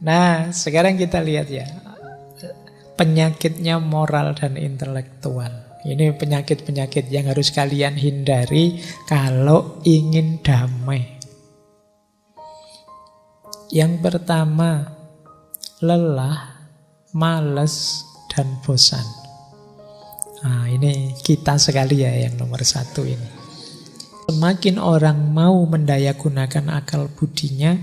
Nah, sekarang kita lihat ya, penyakitnya moral dan intelektual. Ini penyakit-penyakit yang harus kalian hindari kalau ingin damai. Yang pertama, lelah, malas, dan bosan. Nah, ini kita sekali ya yang nomor satu ini. Semakin orang mau mendayagunakan akal budinya,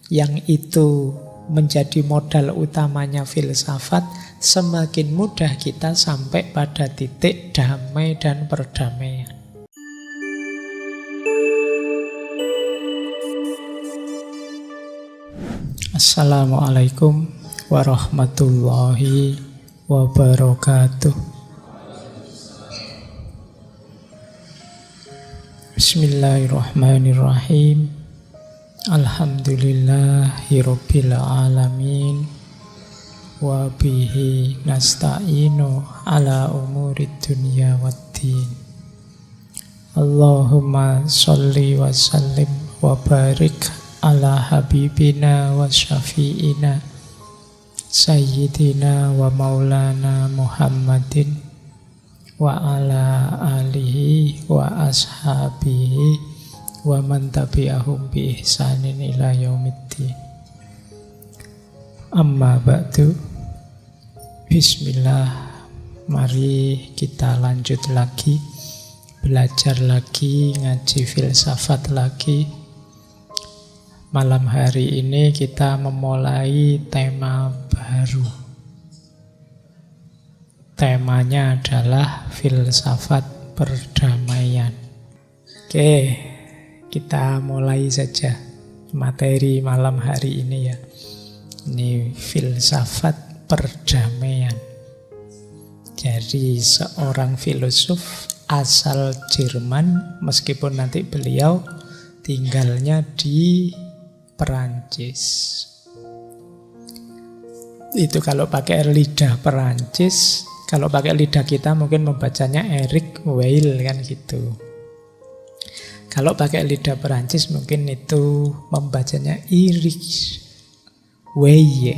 yang itu menjadi modal utamanya filsafat, semakin mudah kita sampai pada titik damai dan perdamaian. Assalamualaikum warahmatullahi wabarakatuh. Bismillahirrahmanirrahim. Alhamdulillahirabbil alamin. Wa bihi nasta'inu ala umurid dunya waddin. Allahumma sholli wa sallim wa barik ala habibina wa syafi'ina sayyidina wa maulana Muhammadin wa ala alihi wa ashabihi wa man tabi'ahum bi ihsanin ila yaumiddin. Amma ba'du. Bismillah. Mari kita lanjut lagi, belajar lagi, ngaji filsafat lagi. Malam hari ini kita memulai tema baru. Temanya adalah filsafat perdamaian. Oke, kita mulai saja materi malam hari ini ya. Ini filsafat perdamaian. Jadi seorang filosof asal Jerman, meskipun nanti beliau tinggalnya di Perancis. Itu kalau pakai lidah Perancis. Kalau pakai lidah kita mungkin membacanya Eric Weil kan gitu. Kalau pakai lidah Perancis mungkin itu membacanya Eric Weil.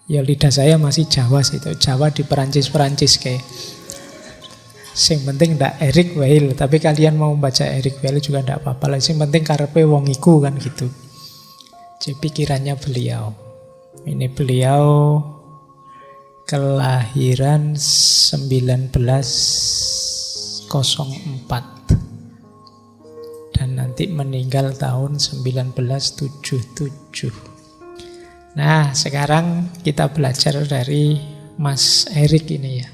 Ya lidah saya masih Jawa sih itu. Jawa di Perancis kayak. Sing penting ndak Eric Weil, tapi kalian mau baca Eric Weil juga ndak apa-apa lah. Sing penting karepe wong iku kan gitu. Jadi pikirannya beliau. Ini beliau kelahiran 1904 dan nanti meninggal tahun 1977. Nah, sekarang kita belajar dari Mas Eric ini ya.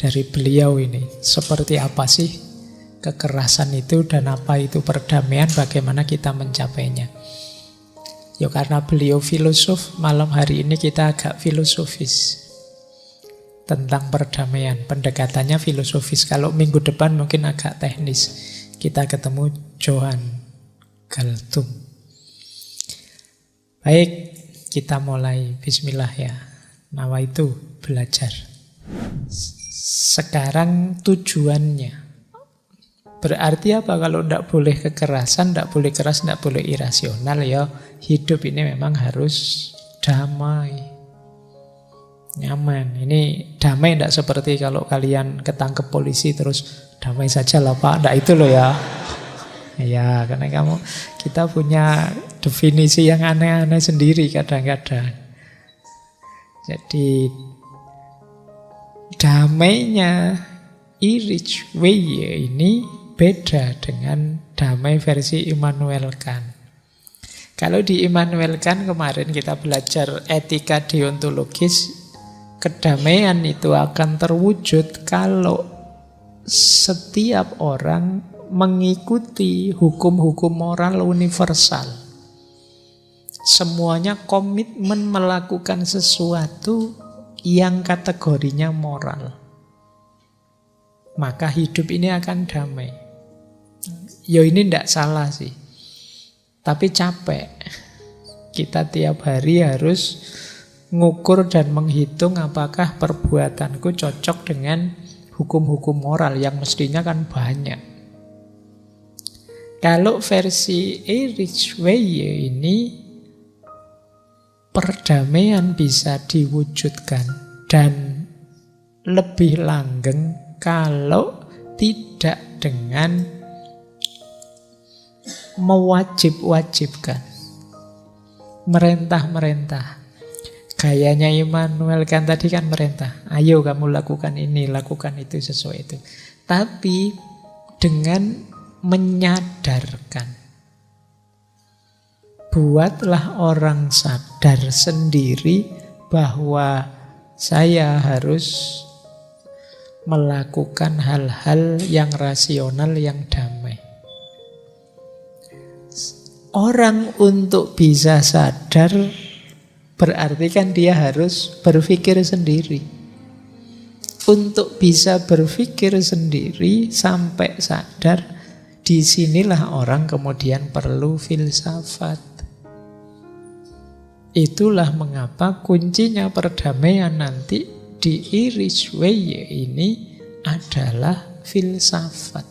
Dari beliau ini, seperti apa sih kekerasan itu dan apa itu perdamaian, bagaimana kita mencapainya. Ya karena beliau filosof, malam hari ini kita agak filosofis tentang perdamaian. Pendekatannya filosofis. Kalau minggu depan mungkin agak teknis. Kita ketemu Johann Galtung. Baik, kita mulai. Bismillah ya. Nawa itu belajar. Sekarang tujuannya. Berarti apa kalau tidak boleh kekerasan, tidak boleh keras, tidak boleh irasional ya. Hidup ini memang harus damai, nyaman. Ini damai tidak seperti kalau kalian ketangkep polisi terus damai saja lah Pak. Tidak itu loh ya. Ya karena kita punya definisi yang aneh-aneh sendiri kadang-kadang. Jadi damainya Erich Weil ini beda dengan damai versi Immanuel Kant. Kalau di Immanuel Kant kemarin kita belajar etika deontologis, kedamaian itu akan terwujud kalau setiap orang mengikuti hukum-hukum moral universal. Semuanya komitmen melakukan sesuatu yang kategorinya moral. Maka hidup ini akan damai. Ya ini tidak salah sih. Tapi capek. Kita tiap hari harus ngukur dan menghitung apakah perbuatanku cocok dengan hukum-hukum moral yang mestinya kan banyak. Kalau versi Erich Weye ini, perdamaian bisa diwujudkan dan lebih langgeng kalau tidak dengan mewajib-wajibkan, merentah-merentah. Gayanya Immanuel kan tadi kan merentah, ayo kamu lakukan ini, lakukan itu, sesuai itu. Tapi dengan menyadarkan, buatlah orang sadar sendiri bahwa saya harus melakukan hal-hal yang rasional, yang damai. Orang untuk bisa sadar berarti kan dia harus berpikir sendiri. Untuk bisa berpikir sendiri sampai sadar, disinilah orang kemudian perlu filsafat. Itulah mengapa kuncinya perdamaian nanti di Erich Weye ini adalah filsafat.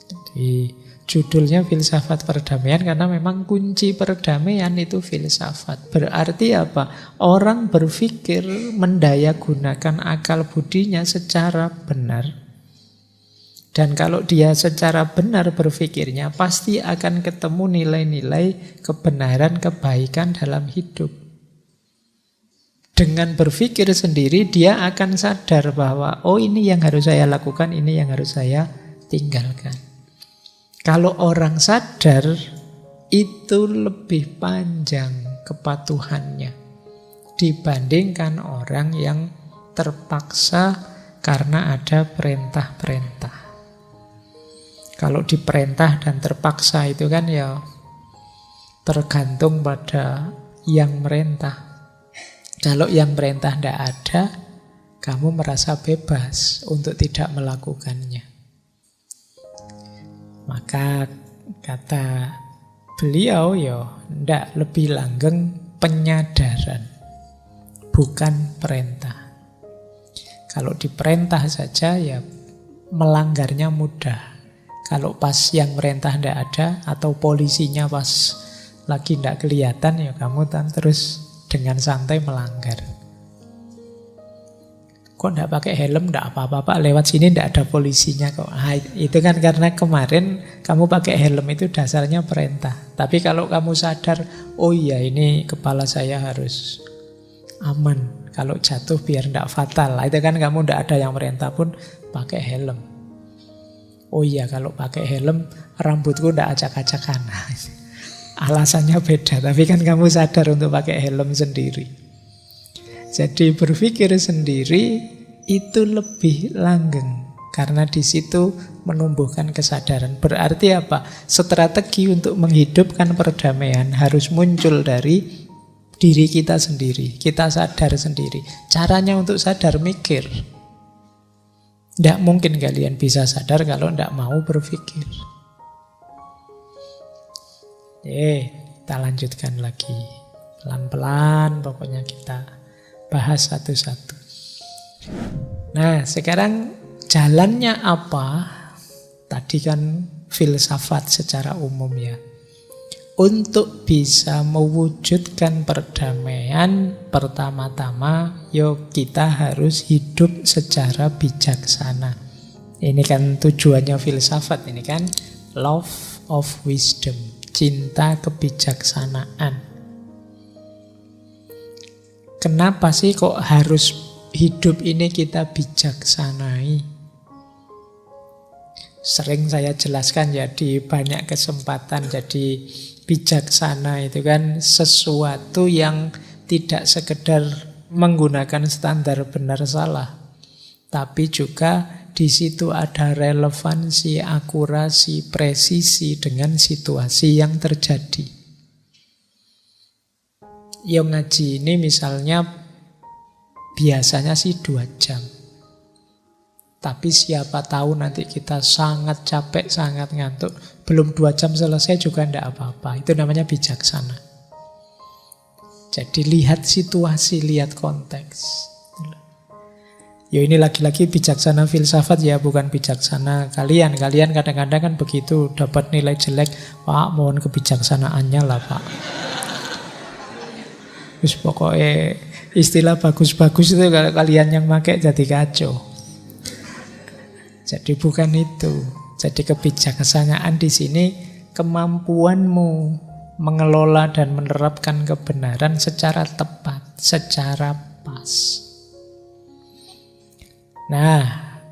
Jadi judulnya filsafat perdamaian karena memang kunci perdamaian itu filsafat. Berarti apa? Orang berpikir mendayagunakan akal budinya secara benar. Dan kalau dia secara benar berpikirnya, pasti akan ketemu nilai-nilai kebenaran, kebaikan dalam hidup. Dengan berpikir sendiri, dia akan sadar bahwa, oh ini yang harus saya lakukan, ini yang harus saya tinggalkan. Kalau orang sadar, itu lebih panjang kepatuhannya dibandingkan orang yang terpaksa karena ada perintah-perintah. Kalau diperintah dan terpaksa itu kan ya tergantung pada yang merintah. Kalau yang perintah tidak ada, kamu merasa bebas untuk tidak melakukannya. Maka kata beliau ya tidak, lebih langgeng penyadaran, bukan perintah. Kalau diperintah saja ya melanggarnya mudah. Kalau pas yang merintah tidak ada atau polisinya pas lagi tidak kelihatan, ya kamu terus dengan santai melanggar. Kok tidak pakai helm? Tidak apa-apa Pak, lewat sini tidak ada polisinya kok. Nah, itu kan karena kemarin kamu pakai helm itu dasarnya perintah. Tapi kalau kamu sadar, oh iya ini kepala saya harus aman, kalau jatuh biar tidak fatal, itu kan kamu tidak ada yang merintah pun pakai helm. Oh iya kalau pakai helm rambutku tidak acak-acakan. Alasannya beda, tapi kan kamu sadar untuk pakai helm sendiri. Jadi berpikir sendiri itu lebih langgeng karena di situ menumbuhkan kesadaran. Berarti apa? Strategi untuk menghidupkan perdamaian harus muncul dari diri kita sendiri. Kita sadar sendiri. Caranya untuk sadar mikir. Tidak mungkin kalian bisa sadar kalau tidak mau berpikir. Kita lanjutkan lagi. Pelan-pelan pokoknya kita bahas satu-satu. Nah, sekarang jalannya apa? Tadi kan filsafat secara umum ya. Untuk bisa mewujudkan perdamaian, pertama-tama yuk kita harus hidup secara bijaksana. Ini kan tujuannya filsafat, ini kan love of wisdom, cinta kebijaksanaan. Kenapa sih kok harus hidup ini kita bijaksanai? Sering saya jelaskan ya di banyak kesempatan. Jadi bijaksana itu kan sesuatu yang tidak sekedar menggunakan standar benar salah, tapi juga di situ ada relevansi, akurasi, presisi dengan situasi yang terjadi. Yang ngaji ini misalnya biasanya sih 2 jam. Tapi siapa tahu nanti kita sangat capek, sangat ngantuk. Belum 2 jam selesai juga tidak apa-apa. Itu namanya bijaksana. Jadi lihat situasi, lihat konteks. Ya ini lagi-lagi bijaksana filsafat ya, bukan bijaksana kalian. Kalian kadang-kadang kan begitu, dapat nilai jelek, Pak mohon kebijaksanaannya lah Pak. Terus pokoknya istilah bagus-bagus itu kalau kalian yang pakai jadi kacau. Jadi bukan itu. Jadi kebijaksanaan di sini kemampuanmu mengelola dan menerapkan kebenaran secara tepat, secara pas. Nah,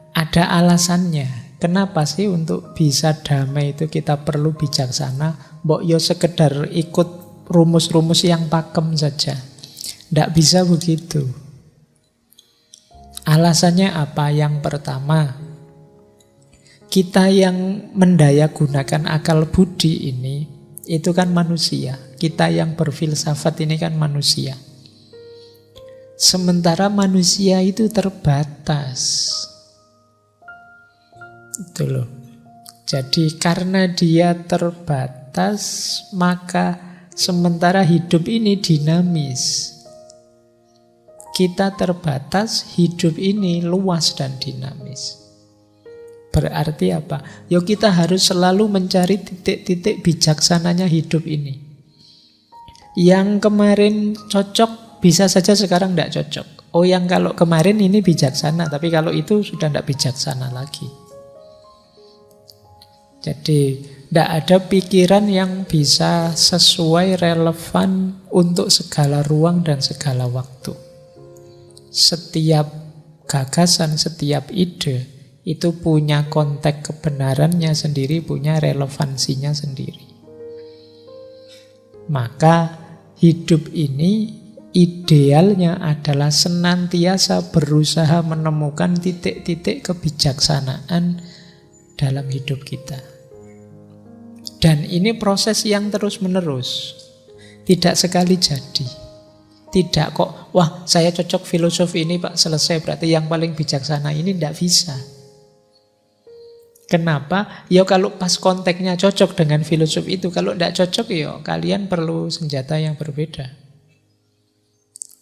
ada alasannya. Kenapa sih untuk bisa damai itu kita perlu bijaksana? Mbok yo sekedar ikut rumus-rumus yang pakem saja. Tidak bisa begitu. Alasannya apa? Yang pertama, kita yang mendaya gunakan akal budi ini, itu kan manusia. Kita yang berfilsafat ini kan manusia. Sementara manusia itu terbatas. Itu loh. Jadi karena dia terbatas, maka sementara hidup ini dinamis. Kita terbatas, hidup ini luas dan dinamis. Berarti apa? Ya kita harus selalu mencari titik-titik bijaksananya hidup ini. Yang kemarin cocok, bisa saja sekarang tidak cocok. Oh yang kalau kemarin ini bijaksana, tapi kalau itu sudah tidak bijaksana lagi. Jadi tidak ada pikiran yang bisa sesuai relevan untuk segala ruang dan segala waktu. Setiap gagasan, setiap ide itu punya konteks kebenarannya sendiri, punya relevansinya sendiri. Maka hidup ini idealnya adalah senantiasa berusaha menemukan titik-titik kebijaksanaan dalam hidup kita. Dan ini proses yang terus-menerus. Tidak sekali jadi. Tidak kok, wah saya cocok filosofi ini Pak, selesai berarti yang paling bijaksana ini, tidak bisa. Kenapa? Ya kalau pas konteksnya cocok dengan filosofi itu. Kalau tidak cocok ya kalian perlu senjata yang berbeda.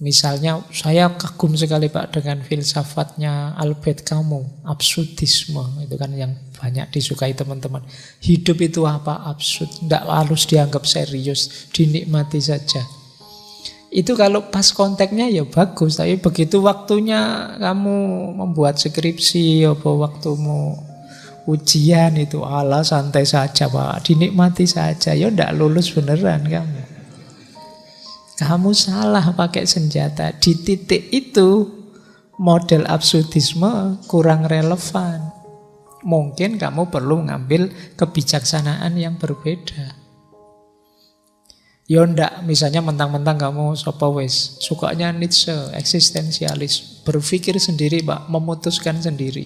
Misalnya saya kagum sekali Pak dengan filsafatnya Albert Camus, absurdisme. Itu kan yang banyak disukai teman-teman. Hidup itu apa? Absurd. Tidak harus dianggap serius, dinikmati saja. Itu kalau pas konteksnya ya bagus. Tapi begitu waktunya kamu membuat skripsi, apa waktumu ujian itu, ala santai saja Pak, dinikmati saja. Ya tidak lulus beneran kamu. Kamu salah pakai senjata. Di titik itu model absurdisme kurang relevan. Mungkin kamu perlu ngambil kebijaksanaan yang berbeda. Ya ndak, misalnya mentang-mentang kamu sapa wis, sukanya Nietzsche, eksistensialis, berpikir sendiri Pak, memutuskan sendiri.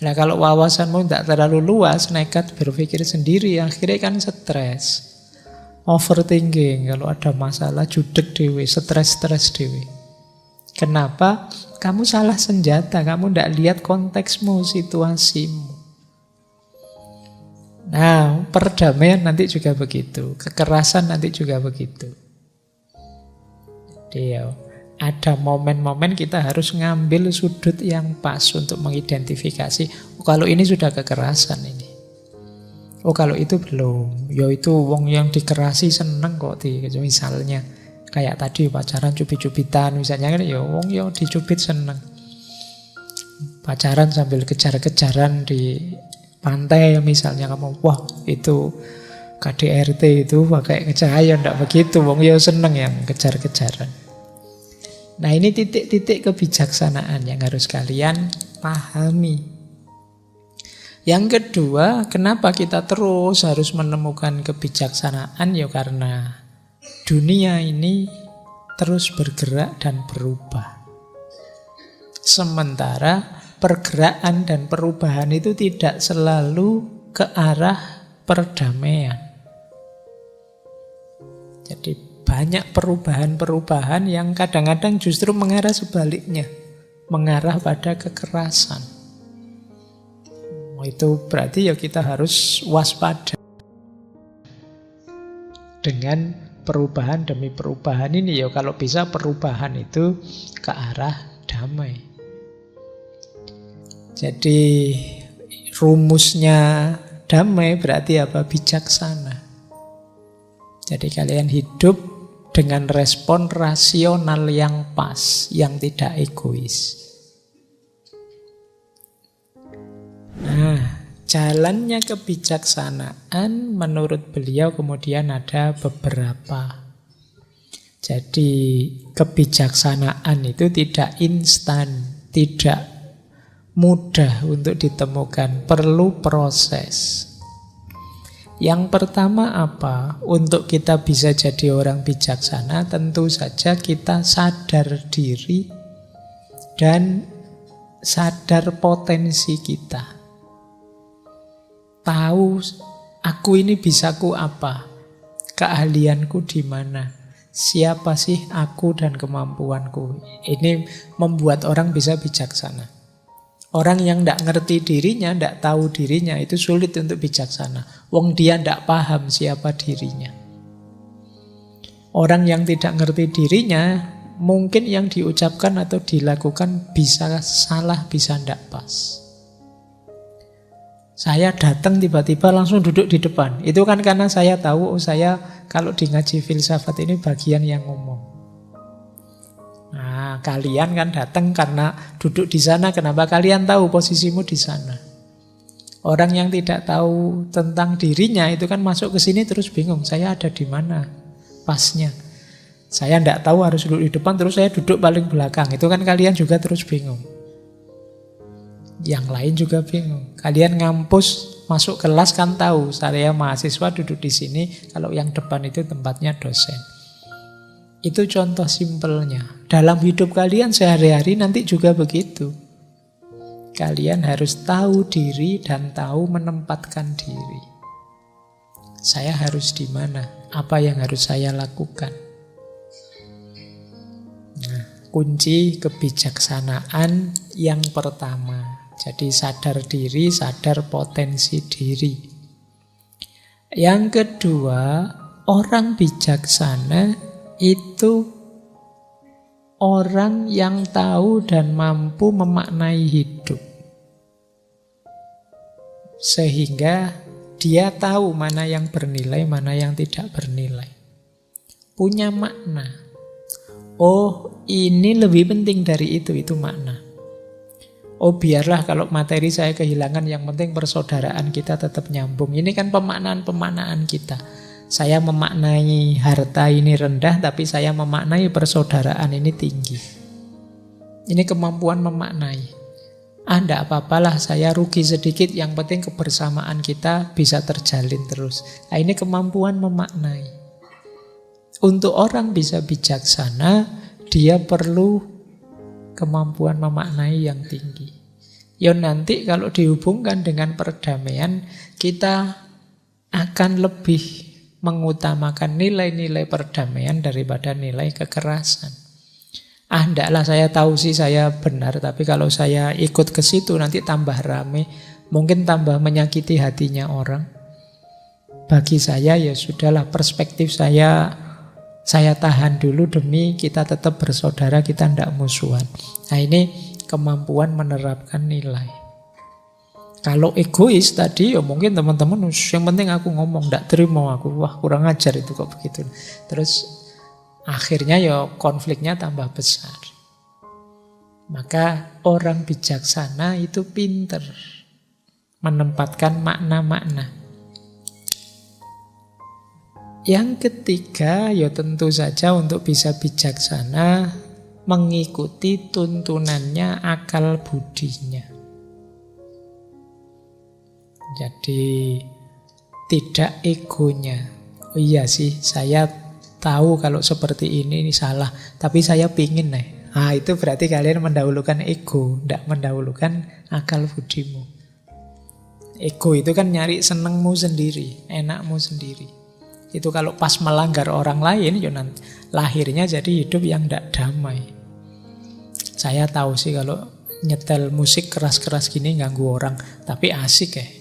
Nah kalau wawasanmu tidak terlalu luas, nekat berpikir sendiri, akhirnya kan stres. Overthinking, kalau ada masalah judek dewe, stres dewe. Kenapa? Kamu salah senjata, kamu tidak lihat konteksmu, situasimu. Nah, perdamaian nanti juga begitu, kekerasan nanti juga begitu. Jadi ya, ada momen-momen kita harus ngambil sudut yang pas untuk mengidentifikasi, oh, kalau ini sudah kekerasan ini. Oh kalau itu belum, ya itu wong yang dikerasi seneng kok misalnya kayak tadi pacaran cubit-cubitan misalnya kan, ya wong yang dicubit seneng. Pacaran sambil kejar-kejaran di pantai misalnya kamu, wah itu KDRT itu pakai cahaya, ndak begitu, wong ya seneng yang kejar-kejaran. Nah ini titik-titik kebijaksanaan yang harus kalian pahami. Yang kedua, kenapa kita terus harus menemukan kebijaksanaan? Ya karena dunia ini terus bergerak dan berubah. Sementara pergerakan dan perubahan itu tidak selalu ke arah perdamaian. Jadi banyak perubahan-perubahan yang kadang-kadang justru mengarah sebaliknya, mengarah pada kekerasan. Itu berarti ya kita harus waspada dengan perubahan demi perubahan ini. Ya kalau bisa perubahan itu ke arah damai. Jadi rumusnya damai berarti apa? Bijaksana. Jadi kalian hidup dengan respon rasional yang pas, yang tidak egois. Nah, jalannya kebijaksanaan menurut beliau kemudian ada beberapa. Jadi kebijaksanaan itu tidak instan, tidak mudah untuk ditemukan, perlu proses. Yang pertama apa? Untuk kita bisa jadi orang bijaksana, tentu saja kita sadar diri dan sadar potensi kita. Tahu aku ini bisaku apa? Keahlianku di mana? Siapa sih aku dan kemampuanku? Ini membuat orang bisa bijaksana. Orang yang tidak ngerti dirinya, tidak tahu dirinya, itu sulit untuk bijaksana. Wong dia tidak paham siapa dirinya. Orang yang tidak ngerti dirinya, mungkin yang diucapkan atau dilakukan bisa salah, bisa tidak pas. Saya datang tiba-tiba langsung duduk di depan. Itu kan karena saya tahu, saya kalau di ngaji filsafat ini bagian yang ngomong. Nah, kalian kan datang karena duduk di sana. Kenapa kalian tahu posisimu di sana? Orang yang tidak tahu tentang dirinya itu kan masuk ke sini terus bingung. Saya ada di mana pasnya? Saya tidak tahu harus duduk di depan, terus saya duduk paling belakang. Itu kan kalian juga terus bingung. Yang lain juga bingung. Kalian ngampus masuk kelas kan tahu. Saya mahasiswa duduk di sini. Kalau yang depan itu tempatnya dosen. Itu contoh simpelnya. Dalam hidup kalian sehari-hari nanti juga begitu. Kalian harus tahu diri dan tahu menempatkan diri. Saya harus di mana? Apa yang harus saya lakukan? Nah, kunci kebijaksanaan yang pertama. Jadi sadar diri, sadar potensi diri. Yang kedua, orang bijaksana itu orang yang tahu dan mampu memaknai hidup. Sehingga dia tahu mana yang bernilai, mana yang tidak bernilai. Punya makna. Oh, ini lebih penting dari itu makna. Oh, biarlah kalau materi saya kehilangan, yang penting persaudaraan kita tetap nyambung. Ini kan pemaknaan-pemaknaan kita. Saya memaknai harta ini rendah, tapi saya memaknai persaudaraan ini tinggi. Ini kemampuan memaknai. Tidak apa-apalah saya rugi sedikit, yang penting kebersamaan kita bisa terjalin terus. Nah, ini kemampuan memaknai. Untuk orang bisa bijaksana, dia perlu kemampuan memaknai yang tinggi. Ya nanti kalau dihubungkan dengan perdamaian, kita akan lebih mengutamakan nilai-nilai perdamaian daripada nilai kekerasan. Ndaklah saya tahu sih saya benar, tapi kalau saya ikut ke situ nanti tambah rame, mungkin tambah menyakiti hatinya orang. Bagi saya ya sudahlah, perspektif saya tahan dulu demi kita tetap bersaudara, kita ndak musuhan. Nah, ini kemampuan menerapkan nilai. Kalau egois tadi ya mungkin teman-teman yang penting aku ngomong, ndak terima aku, wah kurang ajar itu kok begitu. Terus akhirnya ya konfliknya tambah besar. Maka orang bijaksana itu pinter menempatkan makna-makna. Yang ketiga ya tentu saja untuk bisa bijaksana mengikuti tuntunannya akal budinya. Jadi tidak egonya. Oh iya sih, saya tahu kalau seperti ini salah, tapi saya pingin nih. Nah, itu berarti kalian mendahulukan ego, tidak mendahulukan akal budimu. Ego itu kan nyari senengmu sendiri, enakmu sendiri. Itu kalau pas melanggar orang lain, ya nanti lahirnya jadi hidup yang tidak damai. Saya tahu sih kalau nyetel musik keras-keras gini ganggu orang, tapi asik ya.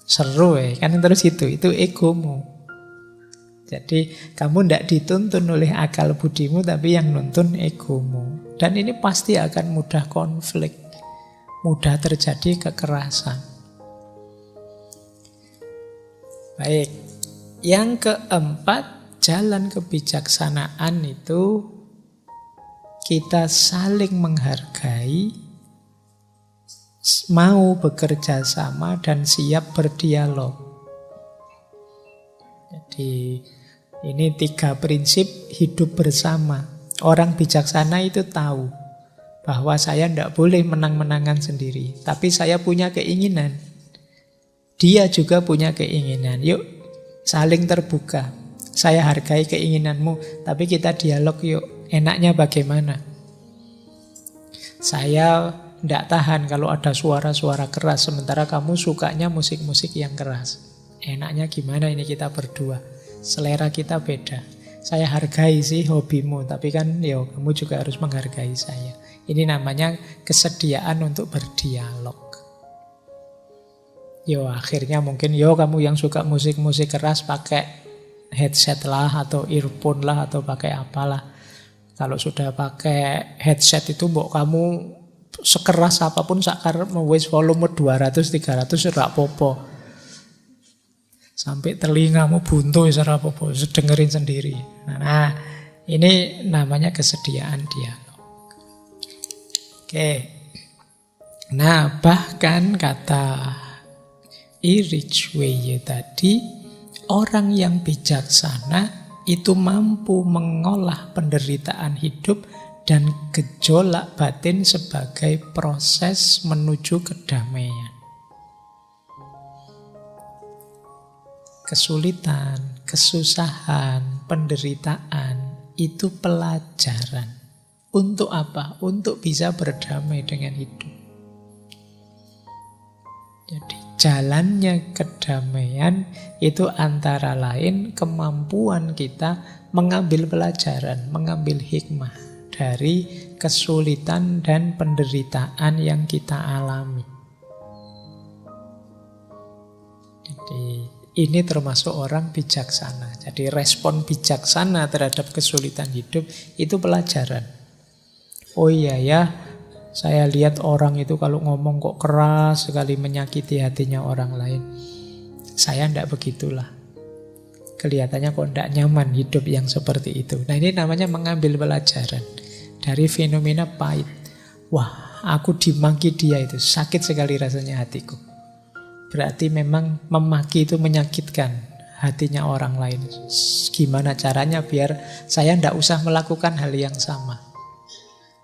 Seru kan terus itu egomu. Jadi kamu tidak dituntun oleh akal budimu, tapi yang nuntun egomu. Dan ini pasti akan mudah konflik. mudah terjadi kekerasan. Baik, yang keempat, jalan kebijaksanaan itu kita saling menghargai, mau bekerja sama dan siap berdialog. Jadi ini 3 prinsip hidup bersama. Orang bijaksana itu tahu bahwa saya tidak boleh menang-menangan sendiri, tapi saya punya keinginan. Dia juga punya keinginan. Yuk saling terbuka. Saya hargai keinginanmu, tapi kita dialog yuk. Enaknya bagaimana? Saya tidak tahan kalau ada suara-suara keras, sementara kamu sukanya musik-musik yang keras. Enaknya gimana ini kita berdua? Selera kita beda. Saya hargai sih hobimu, tapi kan ya kamu juga harus menghargai saya. Ini namanya kesediaan untuk berdialog. Yo akhirnya mungkin kamu yang suka musik-musik keras pakai headset lah atau earphone lah atau pakai apalah. Kalau sudah pakai headset itu mbok kamu sekeras apapun sakar wis volume 200 300 ora apa-apa. Sampai telingamu buntu wis ora apa-apa, dengerin sendiri. Nah, ini namanya kesediaan dialog. Oke. Nah, bahkan kata Erich Weye tadi, orang yang bijaksana itu mampu mengolah penderitaan hidup dan gejolak batin sebagai proses menuju kedamaian. Kesulitan, kesusahan, penderitaan itu pelajaran. Untuk apa? Untuk bisa berdamai dengan hidup. Jadi jalannya kedamaian itu antara lain kemampuan kita mengambil pelajaran, mengambil hikmah dari kesulitan dan penderitaan yang kita alami. Jadi ini termasuk orang bijaksana. Jadi respon bijaksana terhadap kesulitan hidup itu pelajaran. Oh iya ya, saya lihat orang itu kalau ngomong kok keras sekali menyakiti hatinya orang lain. Saya tidak begitulah. Kelihatannya kok tidak nyaman hidup yang seperti itu. Nah ini namanya mengambil pelajaran dari fenomena pahit. Wah, aku dimaki dia itu, sakit sekali rasanya hatiku. Berarti memang memaki itu menyakitkan hatinya orang lain. Gimana caranya biar saya tidak usah melakukan hal yang sama,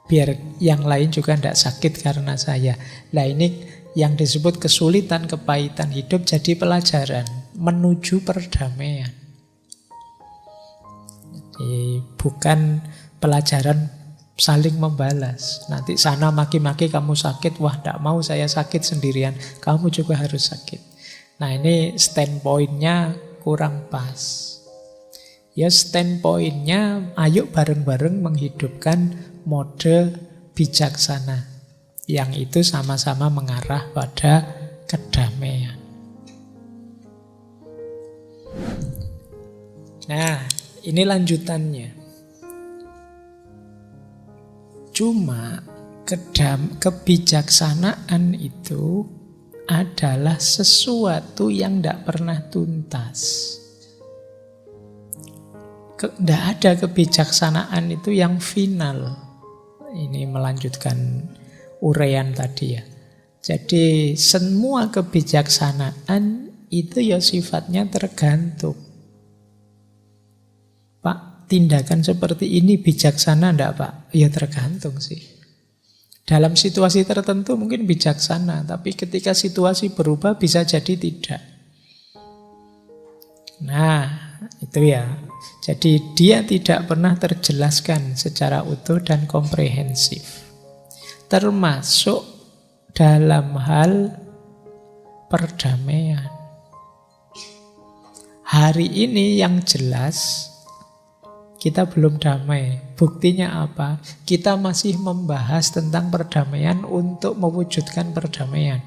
biar yang lain juga tidak sakit karena saya. Nah ini yang disebut kesulitan, kepahitan hidup jadi pelajaran menuju perdamaian. Jadi bukan pelajaran saling membalas. Nanti sana maki-maki kamu sakit, wah tidak mau saya sakit sendirian, kamu juga harus sakit. Nah ini standpointnya kurang pas. Ya standpointnya ayo bareng-bareng menghidupkan mode bijaksana yang itu sama-sama mengarah pada kedamaian. Nah, ini lanjutannya. Cuma kebijaksanaan itu adalah sesuatu yang tidak pernah tuntas. Tidak ada kebijaksanaan itu yang final. Ini melanjutkan uraian tadi ya. Jadi semua kebijaksanaan itu ya sifatnya tergantung. Pak, tindakan seperti ini bijaksana enggak Pak? Ya tergantung sih. Dalam situasi tertentu mungkin bijaksana, tapi ketika situasi berubah bisa jadi tidak. Nah, itu ya. Jadi dia tidak pernah terjelaskan secara utuh dan komprehensif. Termasuk dalam hal perdamaian. Hari ini yang jelas kita belum damai. Buktinya apa? Kita masih membahas tentang perdamaian untuk mewujudkan perdamaian.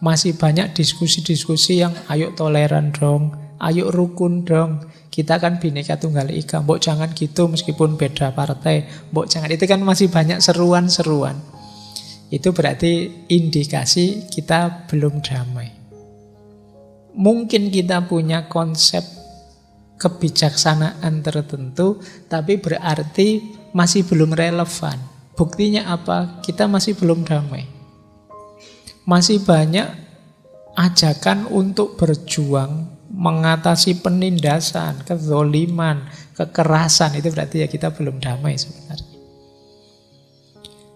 Masih banyak diskusi-diskusi yang ayo toleran dong, ayo rukun dong. Kita kan Bhinneka Tunggal Ika, mbok jangan gitu meskipun beda partai, mbok jangan. Itu kan masih banyak seruan-seruan. itu berarti indikasi kita belum damai. Mungkin kita punya konsep kebijaksanaan tertentu, tapi berarti masih belum relevan. Buktinya apa? Kita masih belum damai. Masih banyak ajakan untuk berjuang mengatasi penindasan, kezoliman, kekerasan. Itu berarti ya kita belum damai sebenarnya.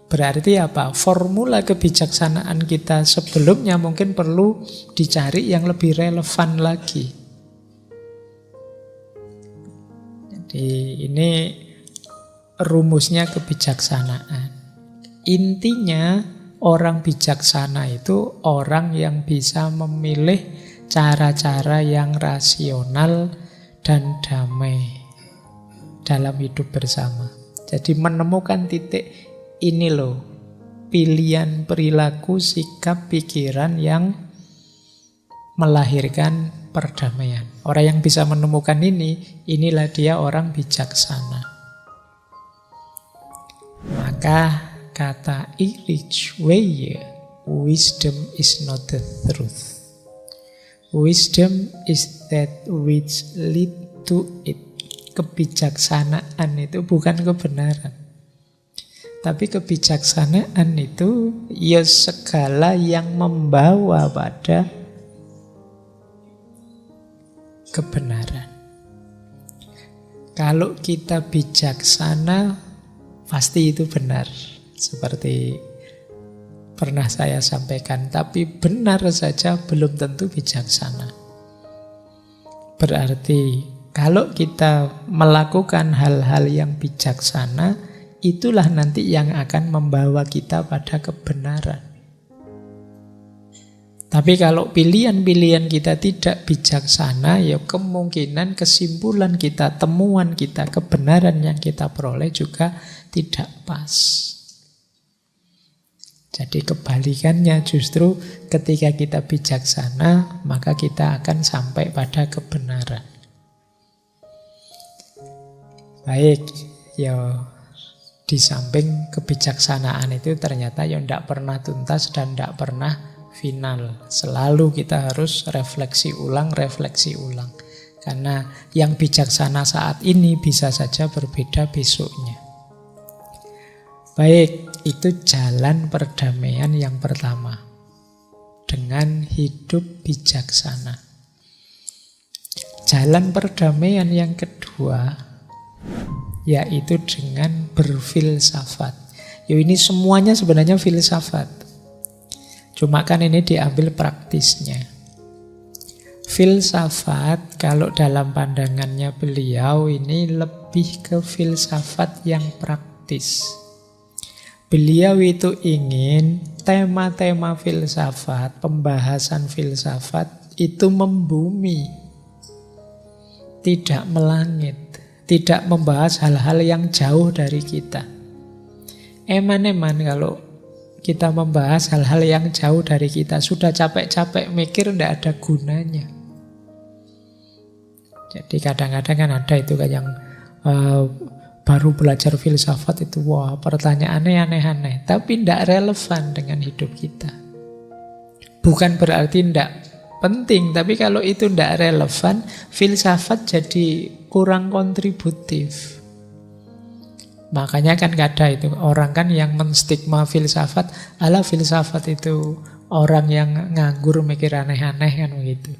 Berarti apa? Formula kebijaksanaan kita sebelumnya mungkin perlu dicari yang lebih relevan lagi. Jadi ini rumusnya kebijaksanaan. Intinya orang bijaksana itu orang yang bisa memilih cara-cara yang rasional dan damai dalam hidup bersama. Jadi menemukan titik ini loh, pilihan perilaku, sikap, pikiran yang melahirkan perdamaian. Orang yang bisa menemukan ini, inilah dia orang bijaksana. Maka kata Erich Weyer, wisdom is not the truth. Wisdom is that which lead to it. Kebijaksanaan itu bukan kebenaran. Tapi kebijaksanaan itu ya segala yang membawa pada kebenaran. Kalau kita bijaksana, pasti itu benar. Seperti pernah saya sampaikan, tapi benar saja belum tentu bijaksana. Berarti kalau kita melakukan hal-hal yang bijaksana, itulah nanti yang akan membawa kita pada kebenaran. Tapi kalau pilihan-pilihan kita tidak bijaksana, ya kemungkinan kesimpulan kita, temuan kita, kebenaran yang kita peroleh juga tidak pas. Jadi kebalikannya, justru ketika kita bijaksana, maka kita akan sampai pada kebenaran. Baik, ya di samping kebijaksanaan itu ternyata ya tidak pernah tuntas dan tidak pernah final. Selalu kita harus refleksi ulang. Karena yang bijaksana saat ini bisa saja berbeda besoknya. Baik, itu jalan perdamaian yang pertama. Dengan hidup bijaksana. Jalan perdamaian yang kedua, yaitu dengan berfilsafat. Ini semuanya sebenarnya filsafat. Cuma kan ini diambil praktisnya. Filsafat kalau dalam pandangannya beliau ini lebih ke filsafat yang praktis. Beliau itu ingin tema-tema filsafat, pembahasan filsafat itu membumi, tidak melangit. Tidak membahas hal-hal yang jauh dari kita. Eman-eman kalau kita membahas hal-hal yang jauh dari kita, sudah capek-capek mikir, tidak ada gunanya. Jadi kadang-kadang kan ada itu kan yang baru belajar filsafat itu, wah pertanyaannya aneh-aneh, tapi tidak relevan dengan hidup kita. Bukan berarti tidak penting, tapi kalau itu tidak relevan, filsafat jadi kurang kontributif. Makanya kan ada itu orang kan yang menstigma filsafat, ala filsafat itu orang yang nganggur mikir aneh-aneh kan begitu.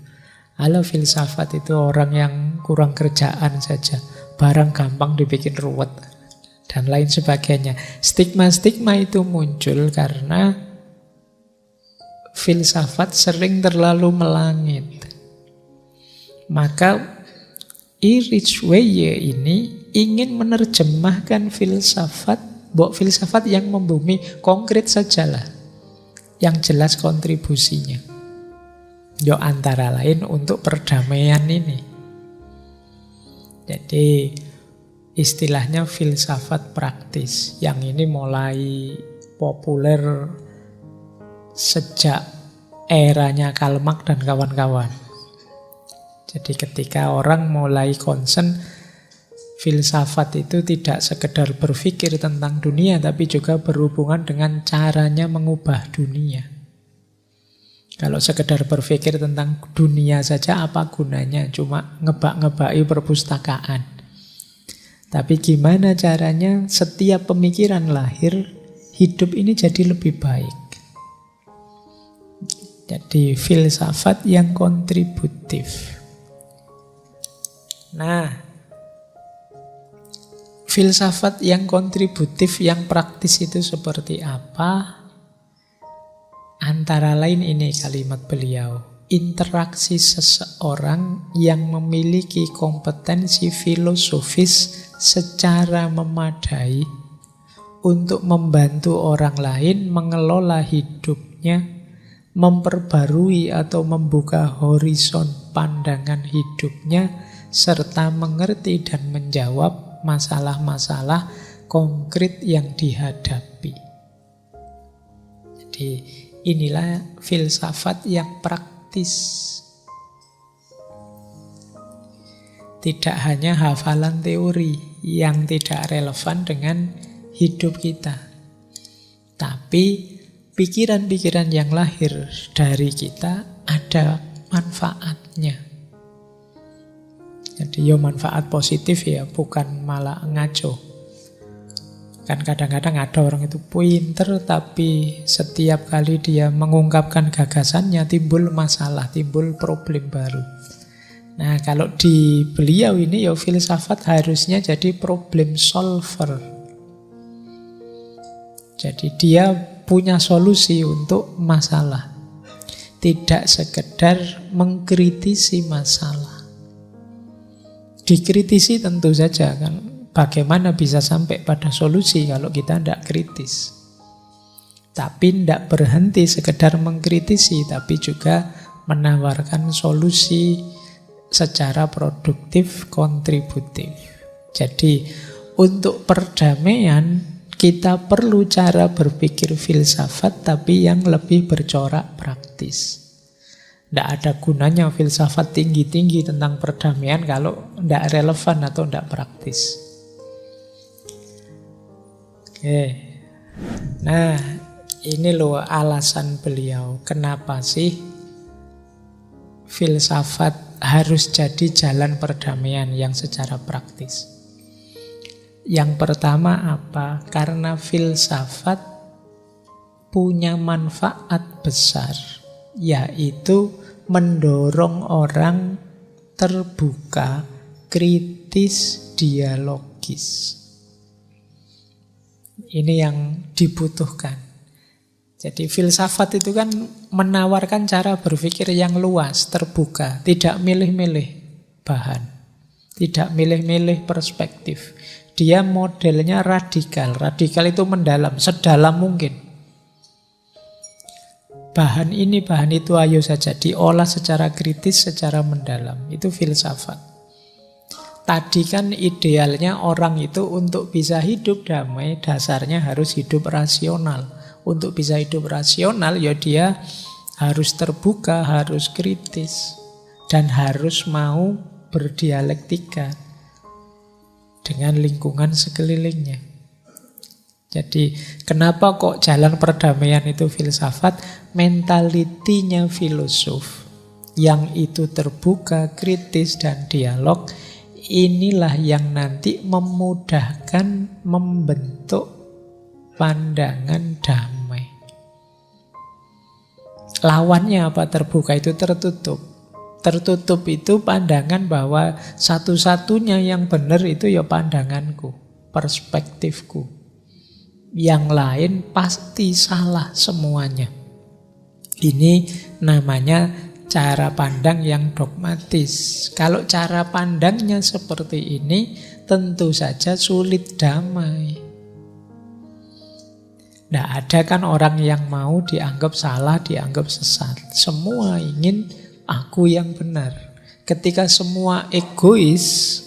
Ala filsafat itu orang yang kurang kerjaan saja, barang gampang dibikin ruwet dan lain sebagainya. Stigma-stigma itu muncul karena filsafat sering terlalu melangit. Maka Erich Weyer ini ingin menerjemahkan filsafat, filsafat yang membumi, konkret sajalah, yang jelas kontribusinya. Antara lain untuk perdamaian ini. Jadi istilahnya filsafat praktis, yang ini mulai populer sejak eranya Karl Marx dan kawan-kawan. Jadi ketika orang mulai concern Filsafat itu tidak sekedar berpikir tentang dunia, tapi juga berhubungan dengan caranya mengubah dunia. Kalau sekedar berpikir tentang dunia saja, apa gunanya? Cuma ngebak-ngebaki perpustakaan. Tapi gimana caranya setiap pemikiran lahir, hidup ini jadi lebih baik. Jadi filsafat yang kontributif. Nah, filsafat yang kontributif, yang praktis itu seperti apa? Antara lain ini kalimat beliau. Interaksi seseorang yang memiliki kompetensi filosofis secara memadai untuk membantu orang lain mengelola hidupnya, memperbarui atau membuka horizon pandangan hidupnya, serta mengerti dan menjawab masalah-masalah konkret yang dihadapi. Jadi inilah filsafat yang praktis. Tidak hanya hafalan teori yang tidak relevan dengan hidup kita, tapi pikiran-pikiran yang lahir dari kita ada manfaatnya. Jadi manfaat positif ya, bukan malah ngaco. Kan kadang-kadang ada orang itu pinter, tapi setiap kali dia mengungkapkan gagasannya timbul masalah, timbul problem baru. Nah, kalau di beliau ini ya filsafat harusnya jadi problem solver. Jadi dia punya solusi untuk masalah. Tidak sekedar mengkritisi masalah. Dikritisi tentu saja kan. Bagaimana bisa sampai pada solusi kalau kita tidak kritis. Tapi tidak berhenti sekedar mengkritisi, tapi juga menawarkan solusi secara produktif, kontributif. Jadi untuk perdamaian kita perlu cara berpikir filsafat tapi yang lebih bercorak praktis. Tidak ada gunanya filsafat tinggi-tinggi tentang perdamaian kalau tidak relevan atau tidak praktis. Oke. Nah, ini loh alasan beliau kenapa sih filsafat harus jadi jalan perdamaian yang secara praktis. Yang pertama apa? Karena filsafat punya manfaat besar, yaitu mendorong orang terbuka, kritis, dialogis. Ini yang dibutuhkan. Jadi filsafat itu kan menawarkan cara berpikir yang luas, terbuka, tidak milih-milih bahan, tidak milih-milih perspektif. Dia modelnya radikal. Radikal itu mendalam, sedalam mungkin. Bahan ini, bahan itu, ayo saja diolah secara kritis, secara mendalam. Itu filsafat. Tadi kan idealnya orang itu untuk bisa hidup damai, dasarnya harus hidup rasional. Untuk bisa hidup rasional, ya dia harus terbuka, harus kritis, dan harus mau berdialektika dengan lingkungan sekelilingnya. Jadi kenapa kok jalan perdamaian itu filsafat? Mentalitinya filosof yang itu terbuka, kritis, dan dialog, inilah yang nanti memudahkan membentuk pandangan damai. Lawannya apa? Terbuka itu tertutup. Tertutup itu pandangan bahwa satu-satunya yang benar itu ya pandanganku, perspektifku. Yang lain pasti salah semuanya. Ini namanya cara pandang yang dogmatis. Kalau cara pandangnya seperti ini, tentu saja sulit damai. Tidak ada kan orang yang mau dianggap salah, dianggap sesat. Semua ingin aku yang benar. Ketika semua egois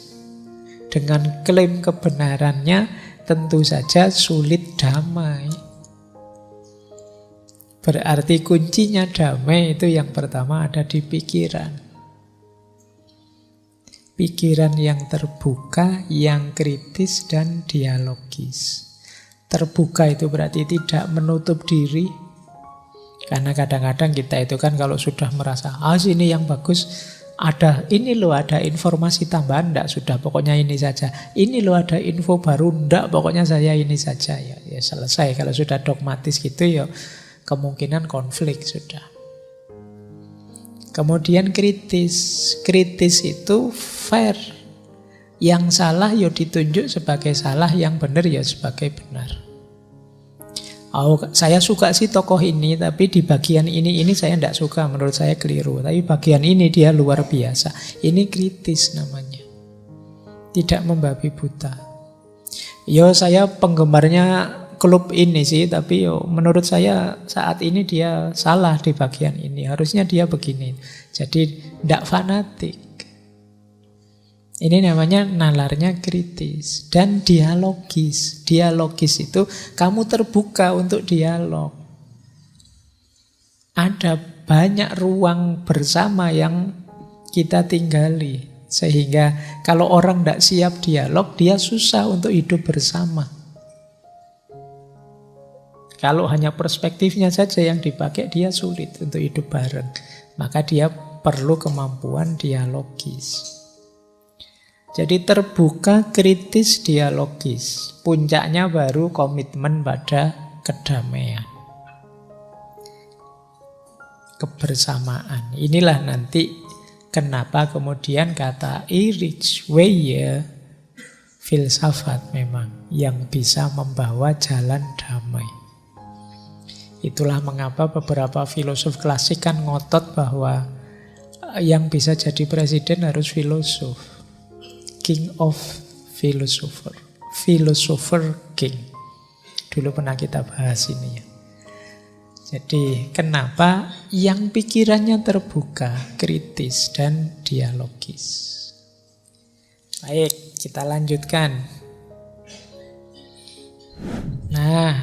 dengan klaim kebenarannya, tentu saja sulit damai. Berarti kuncinya damai itu yang pertama ada di pikiran. pikiran yang terbuka, yang kritis dan dialogis. Terbuka itu berarti tidak menutup diri. Karena kadang-kadang kita itu kan kalau sudah merasa, sini yang bagus, ini loh ada informasi tambahan, enggak, sudah pokoknya ini saja. Ini loh ada info baru, enggak, pokoknya saya ini saja. Ya selesai. Kalau sudah dogmatis gitu ya kemungkinan konflik sudah. Kemudian kritis. Kritis itu fair. Yang salah ya ditunjuk sebagai salah, yang benar ya sebagai benar. Saya suka sih tokoh ini, tapi di bagian ini saya tidak suka, menurut saya keliru. Tapi bagian ini dia luar biasa. Ini kritis namanya. Tidak membabi buta. Saya penggemarnya klub ini sih, tapi menurut saya saat ini dia salah di bagian ini. Harusnya dia begini. Jadi tidak fanatik. Ini namanya nalarnya kritis dan dialogis. Dialogis itu kamu terbuka untuk dialog. Ada banyak ruang bersama yang kita tinggali. Sehingga kalau orang tidak siap dialog, dia susah untuk hidup bersama. Kalau hanya perspektifnya saja yang dipakai, dia sulit untuk hidup bareng. Maka dia perlu kemampuan dialogis. Jadi terbuka, kritis, dialogis. Puncaknya baru komitmen pada kedamaian. Kebersamaan. Inilah nanti kenapa kemudian kata Erich Weyer, filsafat memang yang bisa membawa jalan damai. Itulah mengapa beberapa filosof klasik kan ngotot bahwa yang bisa jadi presiden harus filosof. King of philosopher. Philosopher king. Dulu pernah kita bahas ini ya. Jadi kenapa yang pikirannya terbuka, kritis dan dialogis. Baik, kita lanjutkan. Nah,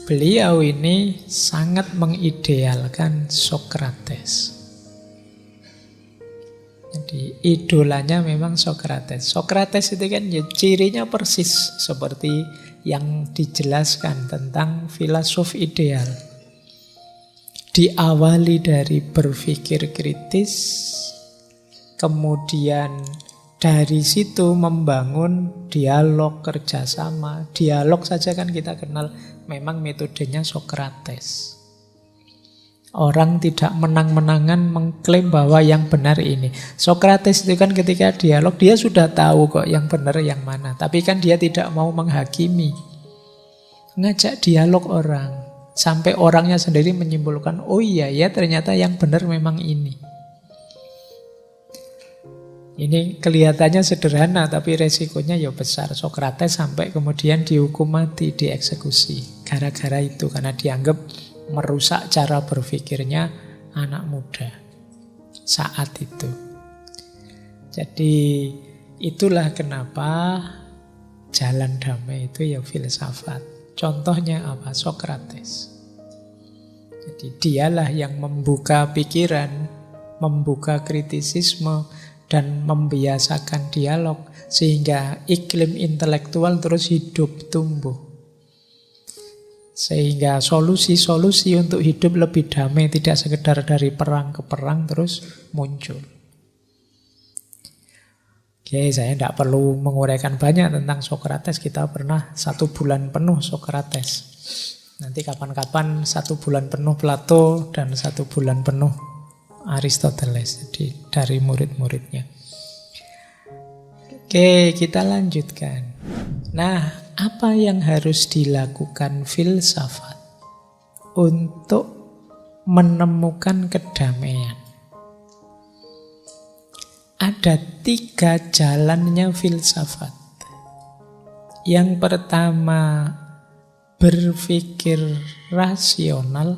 beliau ini sangat mengidealkan Sokrates. Jadi idolanya memang Sokrates. Sokrates itu kan ya, cirinya persis seperti yang dijelaskan tentang filosof ideal. Diawali dari berpikir kritis, kemudian dari situ membangun dialog kerjasama. Dialog saja kan kita kenal memang metodenya Sokrates. Orang tidak menang-menangan mengklaim bahwa yang benar ini. Sokrates itu kan ketika dialog dia sudah tahu kok yang benar yang mana. Tapi kan dia tidak mau menghakimi. Ngajak dialog orang. Sampai orangnya sendiri menyimpulkan, oh iya ya ternyata yang benar memang ini. Ini kelihatannya sederhana tapi resikonya ya besar. Sokrates sampai kemudian dihukum mati, dieksekusi. Gara-gara itu, karena dianggap merusak cara berpikirnya anak muda saat itu. Jadi itulah kenapa jalan damai itu ya filsafat. Contohnya apa? Sokrates. Jadi dialah yang membuka pikiran, membuka kritisisme, dan membiasakan dialog sehingga iklim intelektual terus hidup, tumbuh. Sehingga solusi-solusi untuk hidup lebih damai, tidak sekedar dari perang ke perang terus muncul. Oke, saya tidak perlu menguraikan banyak tentang Sokrates. Kita pernah 1 bulan penuh Sokrates. Nanti kapan-kapan 1 bulan penuh Plato dan 1 bulan penuh Aristoteles. Jadi dari murid-muridnya. Oke, kita lanjutkan. Nah, apa yang harus dilakukan filsafat untuk menemukan kedamaian? Ada 3 jalannya filsafat. Yang pertama, berpikir rasional.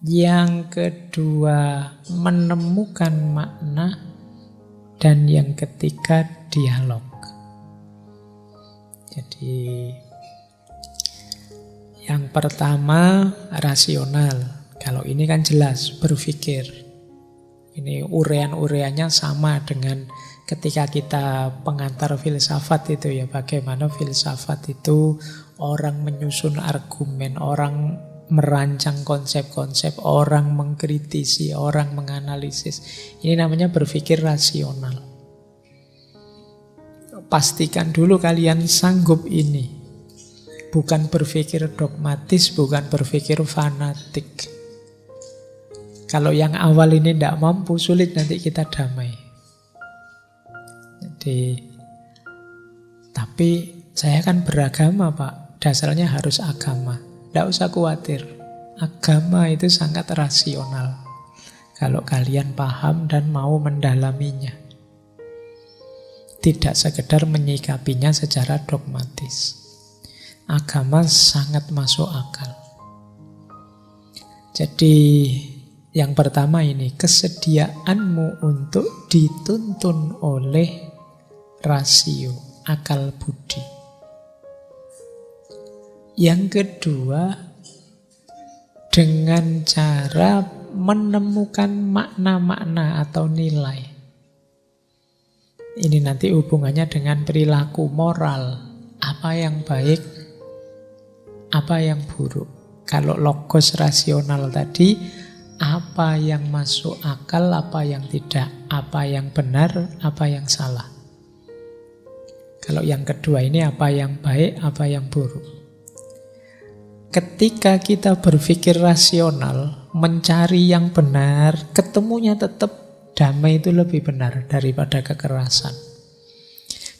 Yang kedua, menemukan makna. Dan yang ketiga, dialog. Jadi yang pertama rasional. Kalau ini kan jelas berpikir. Ini urean-ureannya sama dengan ketika kita pengantar filsafat itu ya. Bagaimana filsafat itu orang menyusun argumen, orang merancang konsep-konsep, orang mengkritisi, orang menganalisis. Ini namanya berpikir rasional. Pastikan dulu kalian sanggup ini. Bukan berpikir dogmatis, bukan berpikir fanatik. Kalau yang awal ini tidak mampu, sulit nanti kita damai. Jadi, tapi saya kan beragama Pak, dasarnya harus agama. Tidak usah khawatir, agama itu sangat rasional. Kalau kalian paham dan mau mendalaminya. Tidak sekedar menyikapinya secara dogmatis. Agama sangat masuk akal. Jadi yang pertama ini, kesediaanmu untuk dituntun oleh rasio, akal budi. Yang kedua, dengan cara menemukan makna-makna atau nilai. Ini nanti hubungannya dengan perilaku moral. Apa yang baik, apa yang buruk. Kalau logos rasional tadi, apa yang masuk akal, apa yang tidak, apa yang benar, apa yang salah. Kalau yang kedua ini apa yang baik, apa yang buruk. Ketika kita berpikir rasional, mencari yang benar, ketemunya tetap damai itu lebih benar daripada kekerasan.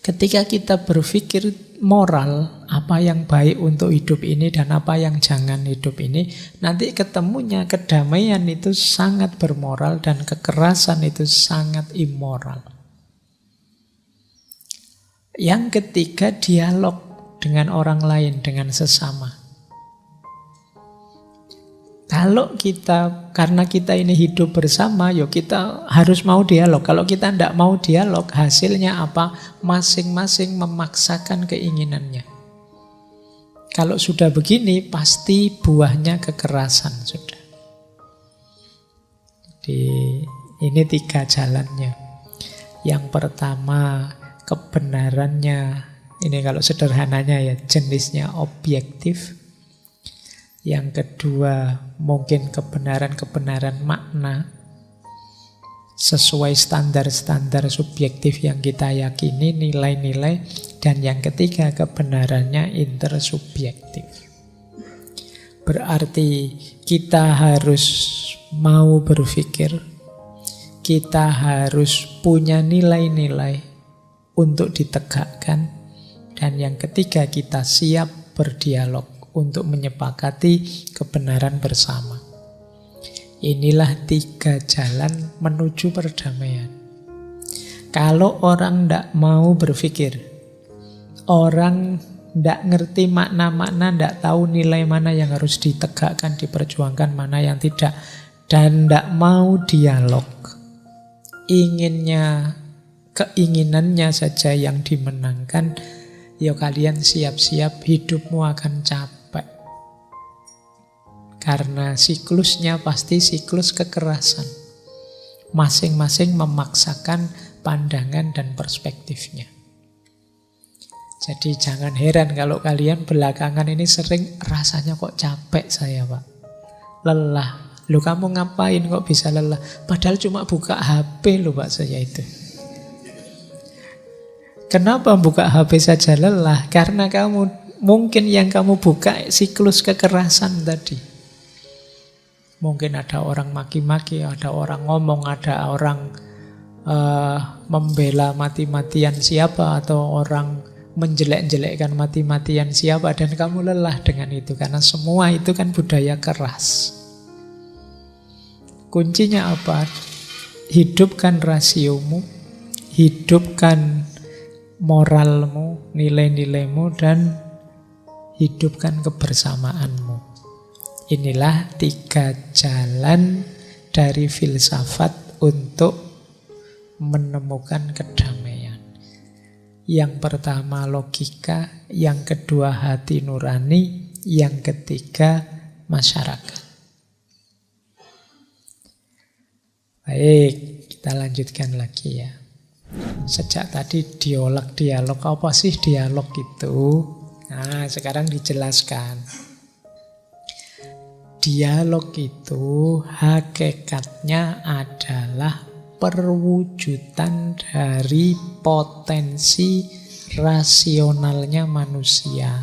Ketika kita berpikir moral, apa yang baik untuk hidup ini dan apa yang jangan hidup ini, nanti ketemunya kedamaian itu sangat bermoral dan kekerasan itu sangat immoral. Yang ketiga, dialog dengan orang lain, dengan sesama. Kalau kita, karena kita ini hidup bersama, yuk kita harus mau dialog. Kalau kita tidak mau dialog, hasilnya apa? Masing-masing memaksakan keinginannya. Kalau sudah begini, pasti buahnya kekerasan sudah. Jadi ini 3 jalannya. Yang pertama, kebenarannya, ini kalau sederhananya ya, jenisnya objektif. Yang kedua, mungkin kebenaran-kebenaran makna sesuai standar-standar subjektif yang kita yakini, nilai-nilai. Dan yang ketiga, kebenarannya intersubjektif. Berarti kita harus mau berpikir, kita harus punya nilai-nilai untuk ditegakkan. Dan yang ketiga, kita siap berdialog untuk menyepakati kebenaran bersama. Inilah 3 jalan menuju perdamaian. Kalau orang tidak mau berpikir, orang tidak ngerti makna-makna, tidak tahu nilai mana yang harus ditegakkan, diperjuangkan, mana yang tidak, dan tidak mau dialog, keinginannya saja yang dimenangkan, ya kalian siap-siap hidupmu akan capek. Karena siklusnya pasti siklus kekerasan. Masing-masing memaksakan pandangan dan perspektifnya. Jadi jangan heran kalau kalian belakangan ini sering rasanya kok capek saya Pak. Lelah. Loh kamu ngapain kok bisa lelah? Padahal cuma buka HP loh Pak saya itu. Kenapa buka HP saja lelah? Karena kamu mungkin yang kamu buka siklus kekerasan tadi. Mungkin ada orang maki-maki, ada orang ngomong, ada orang membela mati-matian siapa, atau orang menjelek-jelekkan mati-matian siapa, dan kamu lelah dengan itu. Karena semua itu kan budaya keras. Kuncinya apa? Hidupkan rasiomu, hidupkan moralmu, nilai-nilaimu, dan hidupkan kebersamaanmu. Inilah 3 jalan dari filsafat untuk menemukan kedamaian. Yang pertama logika, yang kedua hati nurani, yang ketiga masyarakat. Baik, kita lanjutkan lagi ya. Sejak tadi dialog apa sih dialog itu? Nah, sekarang dijelaskan. Dialog itu hakikatnya adalah perwujudan dari potensi rasionalnya manusia.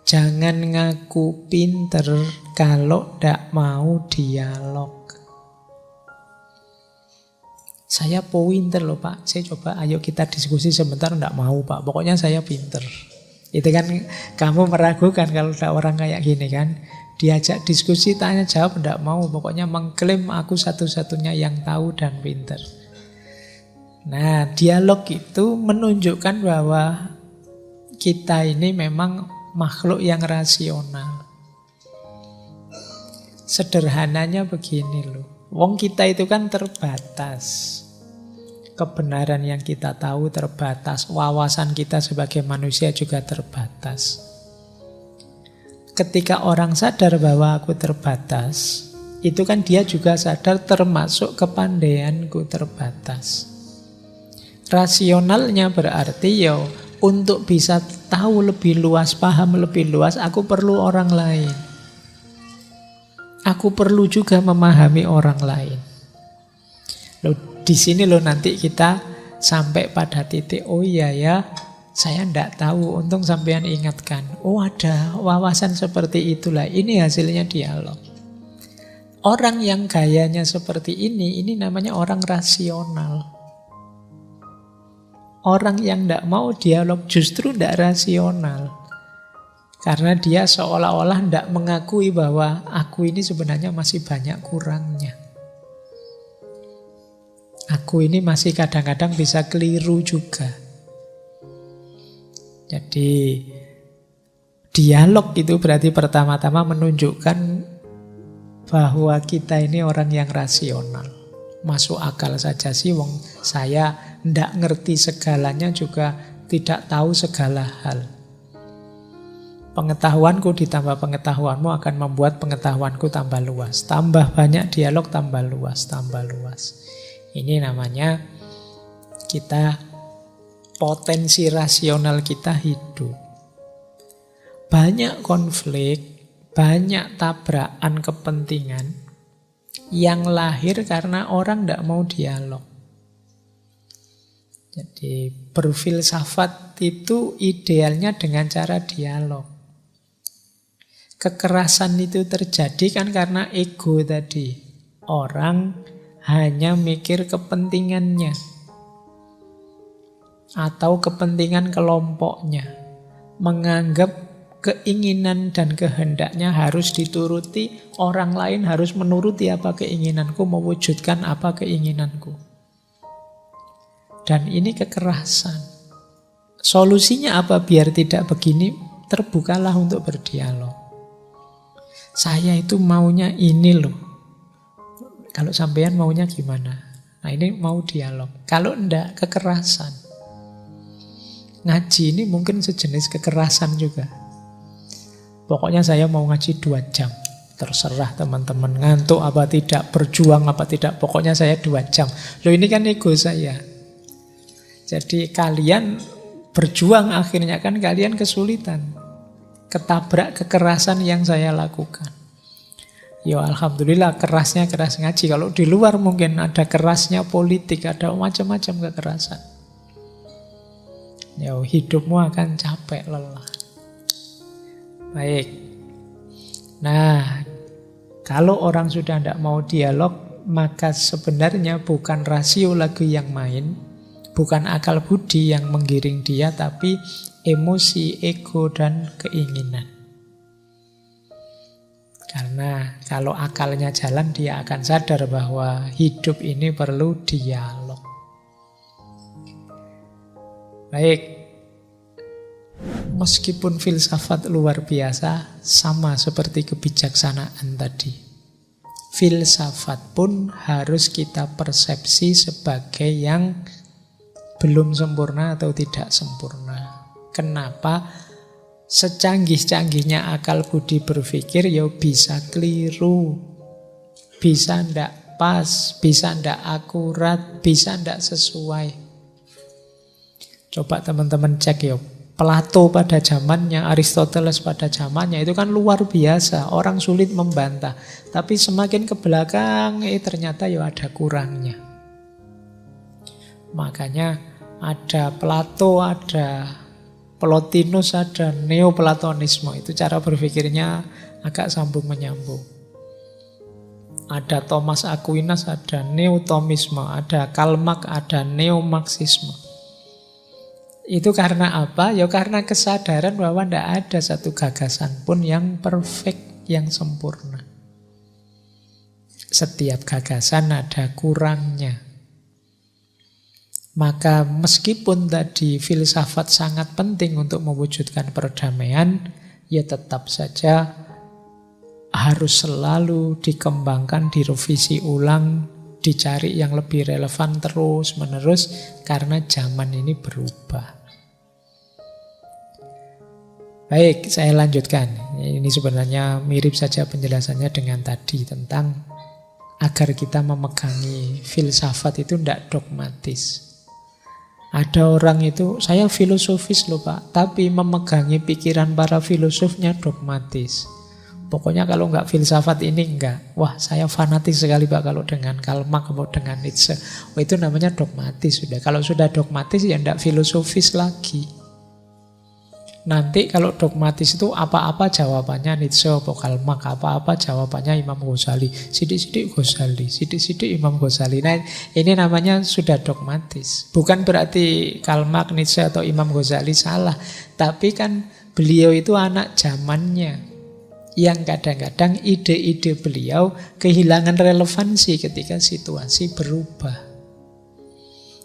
Jangan ngaku pinter kalau ndak mau dialog. Saya pinter loh Pak, saya coba ayo kita diskusi sebentar, ndak mau Pak, pokoknya saya pinter. Itu kan kamu meragukan kalau ada orang kayak gini kan. Diajak diskusi, tanya jawab, ndak mau, pokoknya mengklaim aku satu-satunya yang tahu dan pinter. Nah, dialog itu menunjukkan bahwa kita ini memang makhluk yang rasional. Sederhananya begini loh. Wong kita itu kan terbatas. Kebenaran yang kita tahu terbatas. Wawasan kita sebagai manusia juga terbatas. Ketika orang sadar bahwa aku terbatas, itu kan dia juga sadar termasuk kepandaianku terbatas. Rasionalnya berarti ya untuk bisa tahu lebih luas, paham lebih luas, aku perlu orang lain. Aku perlu juga memahami orang lain. Loh, di sini loh nanti kita sampai pada titik, oh iya ya, saya ndak tahu, untung sampean ingatkan. Oh ada wawasan seperti itulah, ini hasilnya dialog. Orang yang gayanya seperti ini namanya orang rasional. Orang yang ndak mau dialog justru ndak rasional. Karena dia seolah-olah tidak mengakui bahwa aku ini sebenarnya masih banyak kurangnya. Aku ini masih kadang-kadang bisa keliru juga. Jadi dialog itu berarti pertama-tama menunjukkan bahwa kita ini orang yang rasional. Masuk akal saja sih, wong saya tidak ngerti segalanya juga tidak tahu segala hal. Pengetahuanku ditambah pengetahuanmu akan membuat pengetahuanku tambah luas. Tambah banyak dialog, tambah luas, tambah luas. Ini namanya kita, potensi rasional kita hidup. Banyak konflik, banyak tabrakan kepentingan yang lahir karena orang tidak mau dialog. Jadi berfilsafat itu idealnya dengan cara dialog. Kekerasan itu terjadi kan karena ego tadi. Orang hanya mikir kepentingannya atau kepentingan kelompoknya. Menganggap keinginan dan kehendaknya harus dituruti, orang lain harus menuruti apa keinginanku, mewujudkan apa keinginanku. Dan ini kekerasan. Solusinya apa biar tidak begini? Terbukalah untuk berdialog. Saya itu maunya ini loh. Kalau sampean maunya gimana? Nah ini mau dialog. Kalau enggak, kekerasan. Ngaji ini mungkin sejenis kekerasan juga. Pokoknya saya mau ngaji 2 jam. Terserah teman-teman, ngantuk apa tidak, berjuang apa tidak, pokoknya saya 2 jam. Loh ini kan ego saya. Jadi kalian berjuang akhirnya kan kalian kesulitan. Ketabrak kekerasan yang saya lakukan. Ya alhamdulillah kerasnya keras ngaji. Kalau di luar mungkin ada kerasnya politik, ada macam-macam kekerasan. Ya hidupmu akan capek, lelah. Baik. Nah, kalau orang sudah tidak mau dialog, maka sebenarnya bukan rasio lagi yang main, bukan akal budi yang menggiring dia, tapi emosi, ego, dan keinginan. Karena kalau akalnya jalan, dia akan sadar bahwa hidup ini perlu dialog. Baik, meskipun filsafat luar biasa, sama seperti kebijaksanaan tadi. Filsafat pun harus kita persepsi sebagai yang belum sempurna atau tidak sempurna. Kenapa? Secanggih-canggihnya akal budi berpikir ya bisa keliru, bisa ndak pas, bisa ndak akurat, bisa ndak sesuai. Coba teman-teman cek ya, Plato pada zamannya, Aristoteles pada zamannya itu kan luar biasa, orang sulit membantah. Tapi semakin ke belakang, ternyata ya ada kurangnya. Makanya ada Plato, ada Plotinus, ada Neoplatonisme. Itu cara berpikirnya agak sambung menyambung. Ada Thomas Aquinas, ada Neotomisme, ada Karl Marx, ada Neomarxisme. Itu karena apa? Ya karena kesadaran bahwa tidak ada satu gagasan pun yang perfect, yang sempurna. Setiap gagasan ada kurangnya. Maka meskipun tadi filsafat sangat penting untuk mewujudkan perdamaian, ya tetap saja harus selalu dikembangkan, direvisi ulang, dicari yang lebih relevan terus-menerus karena zaman ini berubah. Baik, saya lanjutkan. Ini sebenarnya mirip saja penjelasannya dengan tadi tentang agar kita memegangi filsafat itu tidak dogmatis. Ada orang itu, saya filosofis loh Pak, tapi memegangi pikiran para filosofnya dogmatis. Pokoknya kalau nggak filsafat ini enggak. Wah, saya fanatik sekali Pak kalau dengan Karl Marx atau dengan Nietzsche. Wah, itu namanya dogmatis sudah. Kalau sudah dogmatis ya enggak filosofis lagi. Nanti kalau dogmatis itu apa-apa jawabannya Nietzsche atau Karl Marx, apa-apa jawabannya Imam Ghazali. Sidik-sidik Ghazali, sidik-sidik Imam Ghazali. Nah, ini namanya sudah dogmatis. Bukan berarti Karl Marx, Nietzsche atau Imam Ghazali salah. Tapi kan beliau itu anak zamannya. Yang kadang-kadang ide-ide beliau kehilangan relevansi ketika situasi berubah.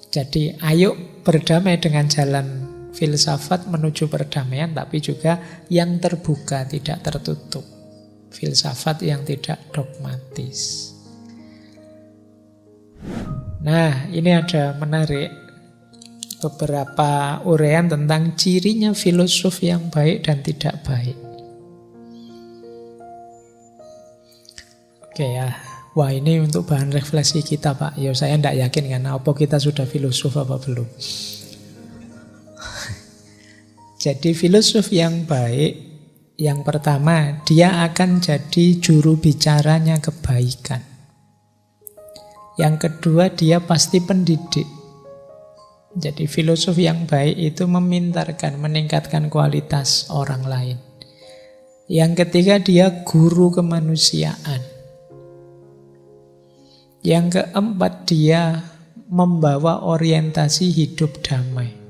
Jadi ayo berdamai dengan jalan filsafat menuju perdamaian, tapi juga yang terbuka, tidak tertutup. Filsafat yang tidak dogmatis. Nah, ini ada menarik beberapa uraian tentang cirinya filosof yang baik dan tidak baik. Oke ya, wah ini untuk bahan refleksi kita Pak. Ya saya tidak yakin kan, apa kita sudah filosof apa belum. Jadi filosof yang baik, yang pertama dia akan jadi juru bicaranya kebaikan. Yang kedua dia pasti pendidik. Jadi filosof yang baik itu memintarkan, meningkatkan kualitas orang lain. Yang ketiga dia guru kemanusiaan. Yang keempat dia membawa orientasi hidup damai.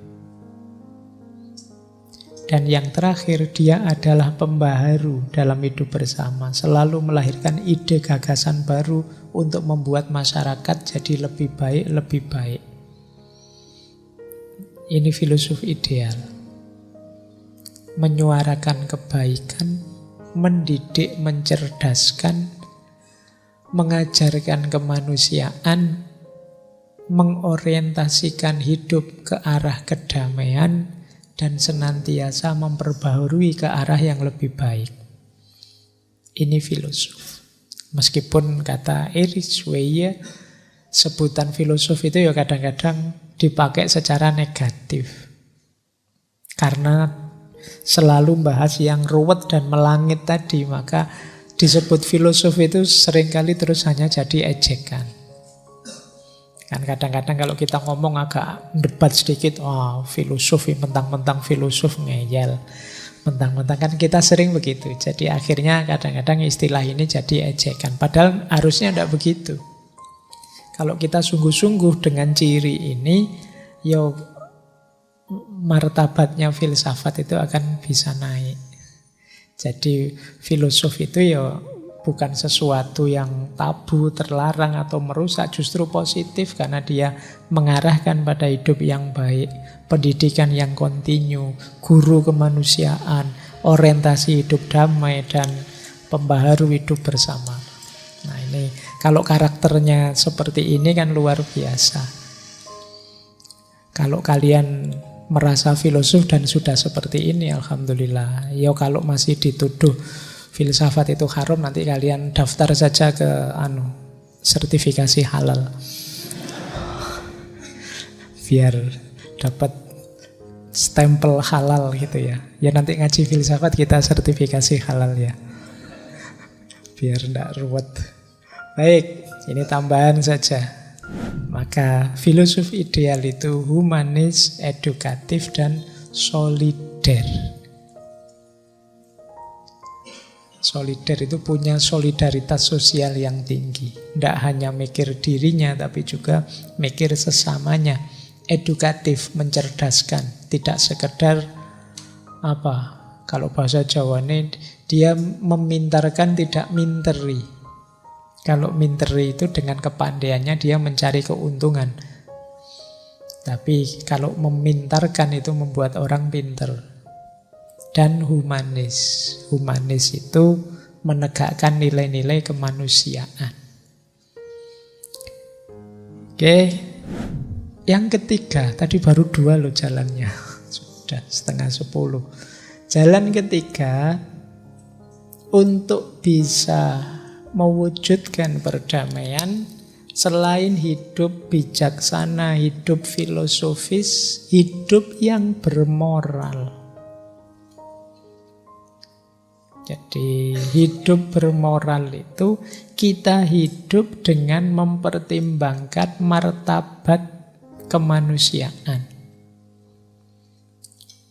Dan yang terakhir dia adalah pembaharu dalam hidup bersama. Selalu melahirkan ide gagasan baru untuk membuat masyarakat jadi lebih baik, lebih baik. Ini filosof ideal. Menyuarakan kebaikan, mendidik, mencerdaskan, mengajarkan kemanusiaan, mengorientasikan hidup ke arah kedamaian, dan senantiasa memperbaharui ke arah yang lebih baik. Ini filosof. Meskipun kata Erich Weyer, sebutan filosof itu ya kadang-kadang dipakai secara negatif. Karena selalu bahas yang ruwet dan melangit tadi, maka disebut filosof itu seringkali terus hanya jadi ejekan. Kan kadang-kadang kalau kita ngomong agak debat sedikit, filosofi, mentang-mentang filosof ngeyel. Mentang-mentang kan kita sering begitu. Jadi akhirnya kadang-kadang istilah ini jadi ejekan. Padahal harusnya tidak begitu. Kalau kita sungguh-sungguh dengan ciri ini, ya martabatnya filsafat itu akan bisa naik. Jadi filosof itu ya bukan sesuatu yang tabu, terlarang atau merusak, justru positif karena dia mengarahkan pada hidup yang baik, pendidikan yang kontinu, guru kemanusiaan, orientasi hidup damai, dan pembaharu hidup bersama. Nah ini, kalau karakternya seperti ini kan luar biasa. Kalau kalian merasa filosof dan sudah seperti ini, alhamdulillah. Ya kalau masih dituduh filsafat itu haram, nanti kalian daftar saja ke sertifikasi halal. Biar dapat stempel halal gitu ya. Ya nanti ngaji filsafat kita sertifikasi halal ya. Biar enggak ruwet. Baik, ini tambahan saja. Maka filosofi ideal itu humanis, edukatif, dan solider. Solider itu punya solidaritas sosial yang tinggi. Tidak hanya mikir dirinya, tapi juga mikir sesamanya. Edukatif, mencerdaskan. Tidak sekedar kalau bahasa Jawa ini, dia memintarkan, tidak minteri. Kalau minteri itu dengan kepandaiannya dia mencari keuntungan. Tapi kalau memintarkan itu membuat orang pinter. Dan humanis. Humanis itu menegakkan nilai-nilai kemanusiaan. Oke. Yang ketiga, tadi baru 2 loh jalannya. Sudah 9:30. Jalan ketiga, untuk bisa mewujudkan perdamaian, selain hidup bijaksana, hidup filosofis, hidup yang bermoral. Jadi hidup bermoral itu kita hidup dengan mempertimbangkan martabat kemanusiaan.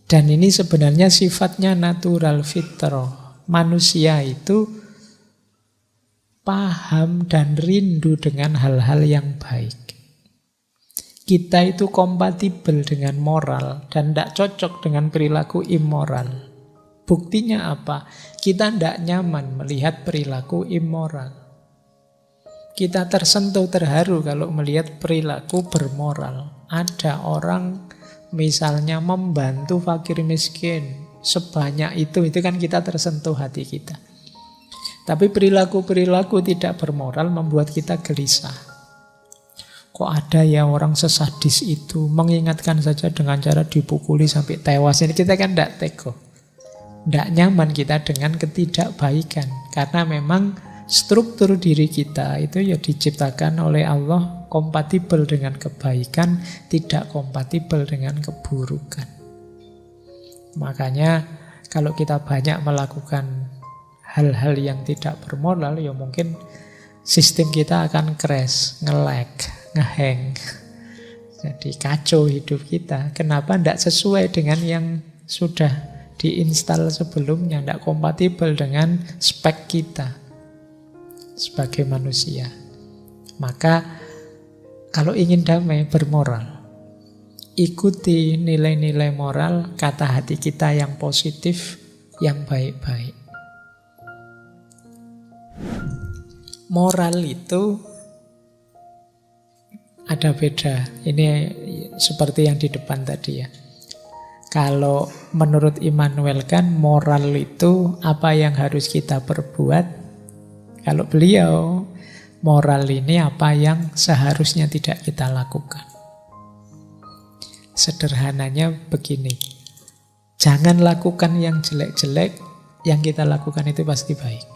Dan ini sebenarnya sifatnya natural, fitrah. Manusia itu paham dan rindu dengan hal-hal yang baik. Kita itu kompatibel dengan moral dan tidak cocok dengan perilaku immoral. Buktinya apa? Kita tidak nyaman melihat perilaku immoral. Kita tersentuh, terharu kalau melihat perilaku bermoral. Ada orang misalnya membantu fakir miskin sebanyak itu kan kita tersentuh hati kita. Tapi perilaku-perilaku tidak bermoral membuat kita gelisah. Kok ada ya orang sesadis itu, mengingatkan saja dengan cara dipukuli sampai tewas. Ini kita kan tidak tega. Tidak nyaman kita dengan ketidakbaikan. Karena memang struktur diri kita itu ya diciptakan oleh Allah kompatibel dengan kebaikan, tidak kompatibel dengan keburukan. Makanya kalau kita banyak melakukan hal-hal yang tidak bermoral, ya mungkin sistem kita akan crash, nge-lag, nge-hang. Jadi kacau hidup kita. Kenapa tidak sesuai dengan yang sudah diinstal sebelumnya, tidak kompatibel dengan spek kita sebagai manusia. Maka kalau ingin damai, bermoral. Ikuti nilai-nilai moral, kata hati kita yang positif, yang baik-baik. Moral itu ada beda. Ini seperti yang di depan tadi ya. Kalau menurut Immanuel Kant, moral itu apa yang harus kita perbuat. Kalau beliau, moral ini apa yang seharusnya tidak kita lakukan. Sederhananya begini, jangan lakukan yang jelek-jelek, yang kita lakukan itu pasti baik.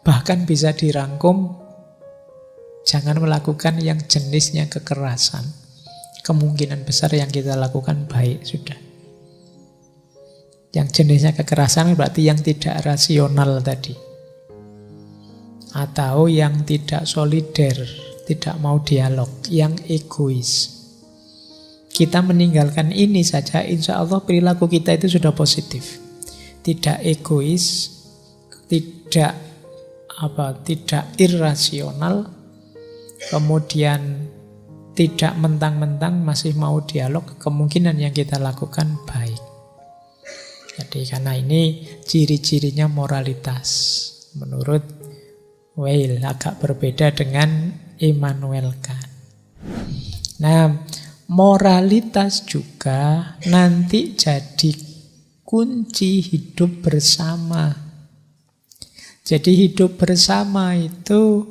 Bahkan bisa dirangkum, jangan melakukan yang jenisnya kekerasan. Kemungkinan besar yang kita lakukan baik sudah. Yang jenisnya kekerasan berarti yang tidak rasional tadi. Atau yang tidak solider, tidak mau dialog, yang egois. Kita meninggalkan ini saja, insya Allah perilaku kita itu sudah positif. Tidak egois, tidak irrasional, kemudian tidak mentang-mentang masih mau dialog, kemungkinan yang kita lakukan baik. Jadi karena ini ciri-cirinya moralitas. Menurut Weil agak berbeda dengan Immanuel Kant. Nah, moralitas juga nanti jadi kunci hidup bersama. Jadi hidup bersama itu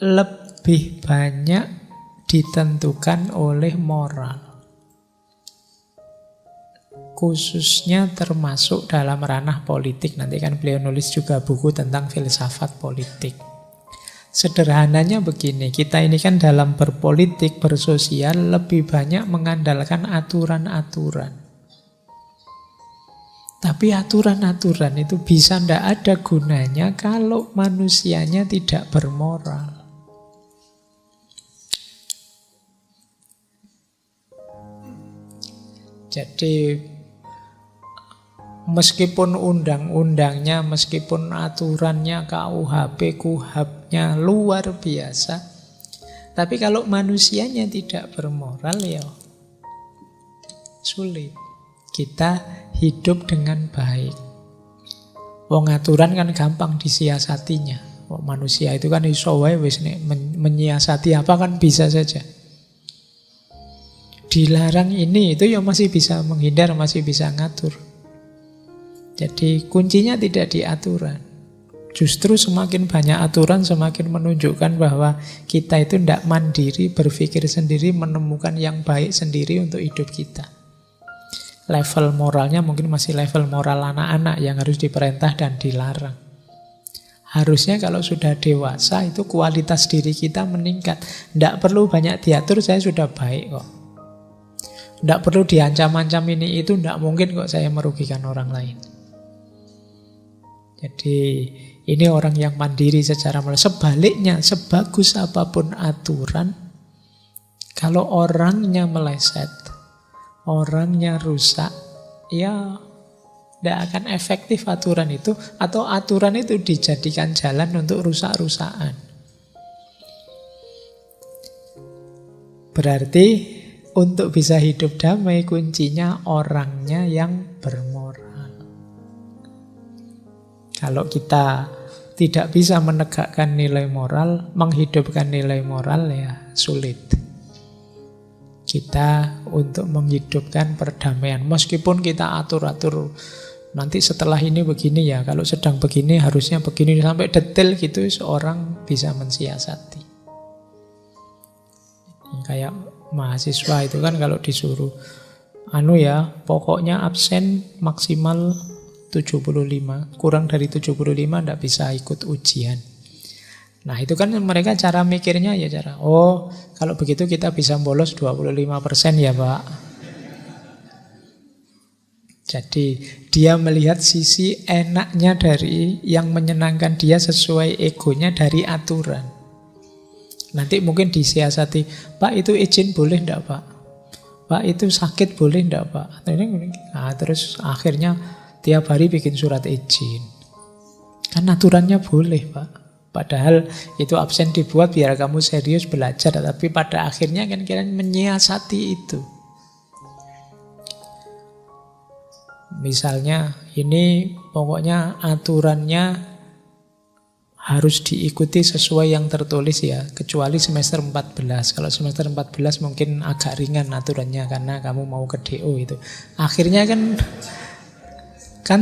lebih banyak ditentukan oleh moral. Khususnya termasuk dalam ranah politik. Nanti kan beliau nulis juga buku tentang filsafat politik. Sederhananya begini, kita ini kan dalam berpolitik, bersosial lebih banyak mengandalkan aturan-aturan. Tapi aturan-aturan itu bisa ndak ada gunanya kalau manusianya tidak bermoral. Jadi meskipun undang-undangnya, meskipun aturannya, KUHP, KUHAP-nya luar biasa, tapi kalau manusianya tidak bermoral ya sulit kita hidup dengan baik. Wong aturan kan gampang disiasatinya. Wong manusia itu kan iso wae wis menyiasati apa kan bisa saja. Dilarang ini itu ya masih bisa menghindar, masih bisa ngatur. Jadi kuncinya tidak di aturan. Justru semakin banyak aturan semakin menunjukkan bahwa kita itu tidak mandiri, berpikir sendiri, menemukan yang baik sendiri untuk hidup kita. Level moralnya mungkin masih level moral anak-anak yang harus diperintah dan dilarang. Harusnya kalau sudah dewasa itu kualitas diri kita meningkat. Tidak perlu banyak diatur, saya sudah baik kok. Tidak perlu diancam-ancam ini itu, tidak mungkin kok saya merugikan orang lain. Jadi ini orang yang mandiri secara moral. Sebaliknya, sebagus apapun aturan, kalau orangnya meleset, orangnya rusak, ya tidak akan efektif aturan itu, atau aturan itu dijadikan jalan untuk rusak-rusakan. Berarti untuk bisa hidup damai kuncinya orangnya yang bermoral. Kalau kita tidak bisa menegakkan nilai moral, menghidupkan nilai moral ya sulit. Kita untuk menghidupkan perdamaian, meskipun kita atur-atur nanti setelah ini begini ya, kalau sedang begini harusnya begini, sampai detail gitu seorang bisa mensiasati. Kayak mahasiswa itu kan kalau disuruh pokoknya absen maksimal 75, kurang dari 75 tidak bisa ikut ujian. Nah itu kan mereka cara mikirnya ya kalau begitu kita bisa bolos 25% ya Pak. Jadi dia melihat sisi enaknya dari yang menyenangkan dia sesuai egonya dari aturan. Nanti mungkin disiasati, Pak itu izin boleh enggak Pak? Pak itu sakit boleh enggak Pak? Nah, terus akhirnya tiap hari bikin surat izin. Kan aturannya boleh Pak. Padahal itu absen dibuat biar kamu serius belajar. Tapi pada akhirnya kan kalian menyiasati itu. Misalnya ini pokoknya aturannya harus diikuti sesuai yang tertulis ya. Kecuali semester 14. Kalau semester 14 mungkin agak ringan aturannya karena kamu mau ke DO itu. Akhirnya kan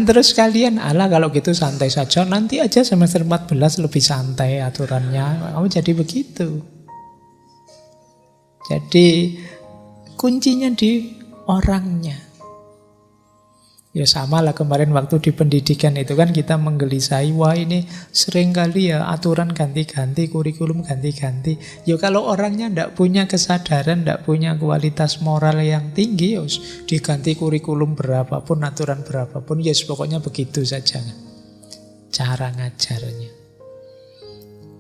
terus kalian, kalau gitu santai saja, nanti aja semester 14 lebih santai aturannya. Kamu jadi begitu. Jadi kuncinya di orangnya. Ya sama lah kemarin waktu di pendidikan itu kan kita menggelisahi, wah ini sering kali ya aturan ganti-ganti, kurikulum ganti-ganti. Ya kalau orangnya tidak punya kesadaran, tidak punya kualitas moral yang tinggi, ya diganti kurikulum berapapun, aturan berapapun, ya pokoknya begitu saja cara ngajarnya.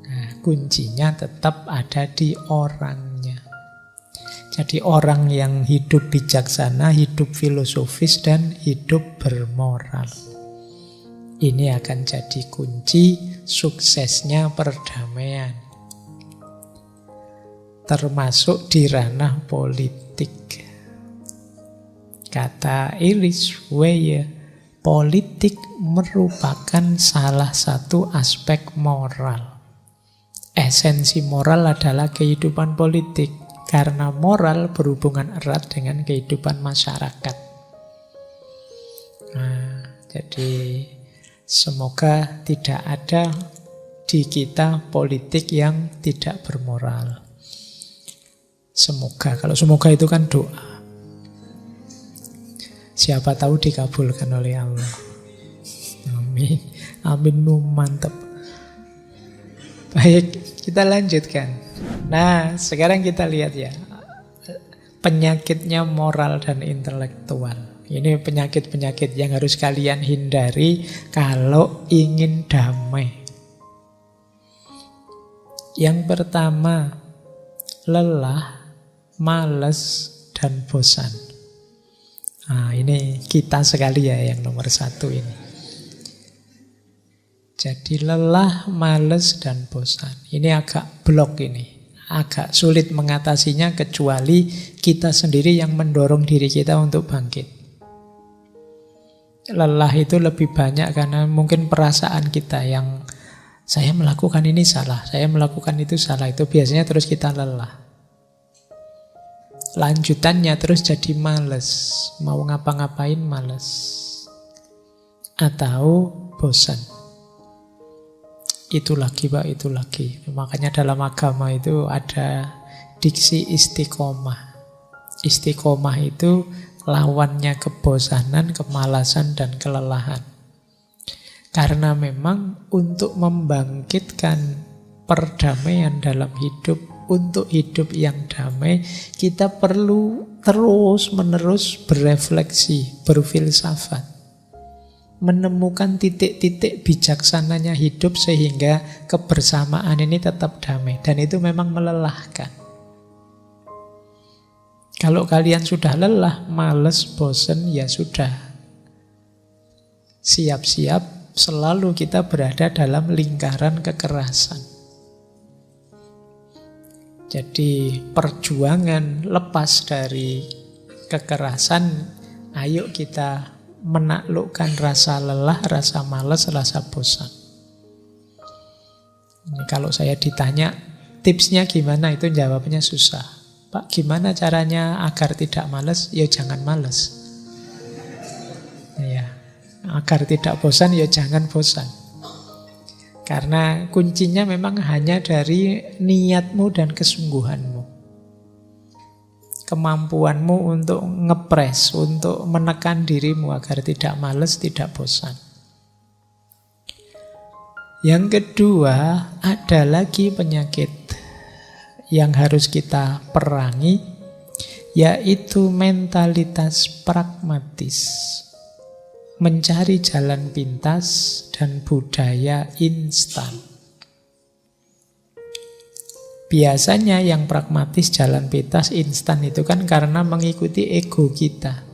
Nah, kuncinya tetap ada di orangnya. Jadi orang yang hidup bijaksana, hidup filosofis, dan hidup bermoral. Ini akan jadi kunci suksesnya perdamaian. Termasuk di ranah politik. Kata Iris Weyer, politik merupakan salah satu aspek moral. Esensi moral adalah kehidupan politik. Karena moral berhubungan erat dengan kehidupan masyarakat. Nah, jadi semoga tidak ada di kita politik yang tidak bermoral. Semoga, kalau semoga itu kan doa. Siapa tahu dikabulkan oleh Allah. Amin. Amin, mantap. Baik, kita lanjutkan. Nah, sekarang kita lihat ya. Penyakitnya moral dan intelektual. Ini penyakit-penyakit yang harus kalian hindari kalau ingin damai. Yang pertama, lelah, malas, dan bosan. Nah, ini kita sekali ya yang nomor satu ini. Jadi lelah, malas, dan bosan. Ini agak blok ini. Agak sulit mengatasinya kecuali kita sendiri yang mendorong diri kita untuk bangkit. Lelah itu lebih banyak karena mungkin perasaan kita yang saya melakukan ini salah, saya melakukan itu salah. Itu biasanya terus kita lelah. Lanjutannya terus jadi males. Mau ngapa-ngapain males. Atau bosan. Itu lagi Pak, itu lagi. Makanya dalam agama itu ada diksi istiqomah. Istiqomah itu lawannya kebosanan, kemalasan, dan kelelahan. Karena memang untuk membangkitkan perdamaian dalam hidup, untuk hidup yang damai, kita perlu terus-menerus berefleksi, berfilsafat. Menemukan titik-titik bijaksananya hidup sehingga kebersamaan ini tetap damai. Dan itu memang melelahkan. Kalau kalian sudah lelah, males, bosen, ya sudah. Siap-siap selalu kita berada dalam lingkaran kekerasan. Jadi perjuangan lepas dari kekerasan, ayo kita menaklukkan rasa lelah, rasa malas, rasa bosan. Ini kalau saya ditanya tipsnya gimana, itu jawabnya susah. Pak, gimana caranya agar tidak malas? Ya jangan malas. Ya, agar tidak bosan, ya jangan bosan. Karena kuncinya memang hanya dari niatmu dan kesungguhanmu. Kemampuanmu untuk ngepres, untuk menekan dirimu agar tidak malas, tidak bosan. Yang kedua, ada lagi penyakit yang harus kita perangi, yaitu mentalitas pragmatis. Mencari jalan pintas dan budaya instan. Biasanya yang pragmatis, jalan pintas, instan itu kan karena mengikuti ego kita.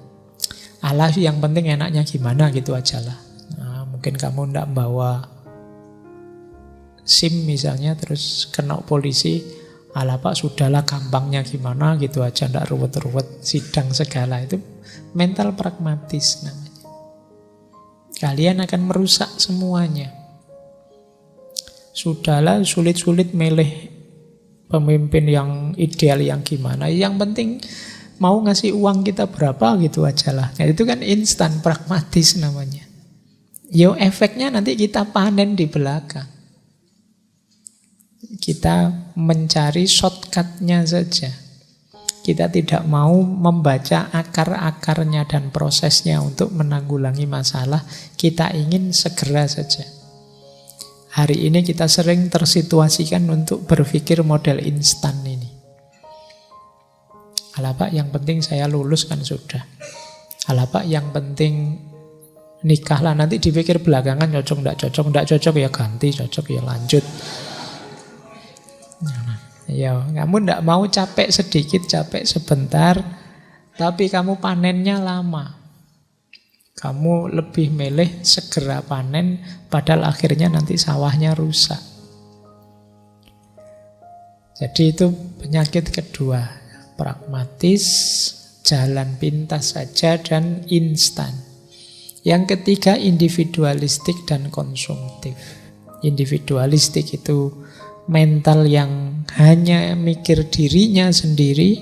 Alah, yang penting enaknya gimana gitu aja lah. Nah, mungkin kamu ndak bawa SIM misalnya, terus kena polisi. Alah Pak, sudahlah gampangnya gimana gitu aja, ndak ruwet-ruwet, sidang segala. Itu mental pragmatis namanya. Kalian akan merusak semuanya. Sudahlah, sulit-sulit milih pemimpin yang ideal yang gimana. Yang penting mau ngasih uang kita berapa gitu aja lah. Nah, itu kan instan pragmatis namanya. Yo, efeknya nanti kita panen di belakang. Kita mencari shortcut-nya saja. Kita tidak mau membaca akar-akarnya dan prosesnya untuk menanggulangi masalah. Kita ingin segera saja. Hari ini kita sering tersituasikan untuk berpikir model instan ini. Alah Pak, yang penting saya lulus kan sudah. Alah Pak, yang penting nikah lah, nanti dipikir belakangan cocok, enggak cocok ya ganti, cocok ya lanjut. Ya, kamu enggak mau capek sedikit, capek sebentar, tapi kamu panennya lama. Kamu lebih milih segera panen, padahal akhirnya nanti sawahnya rusak. Jadi itu penyakit kedua, pragmatis, jalan pintas saja, dan instan. Yang ketiga, individualistik dan konsumtif. Individualistik itu mental yang hanya mikir dirinya sendiri.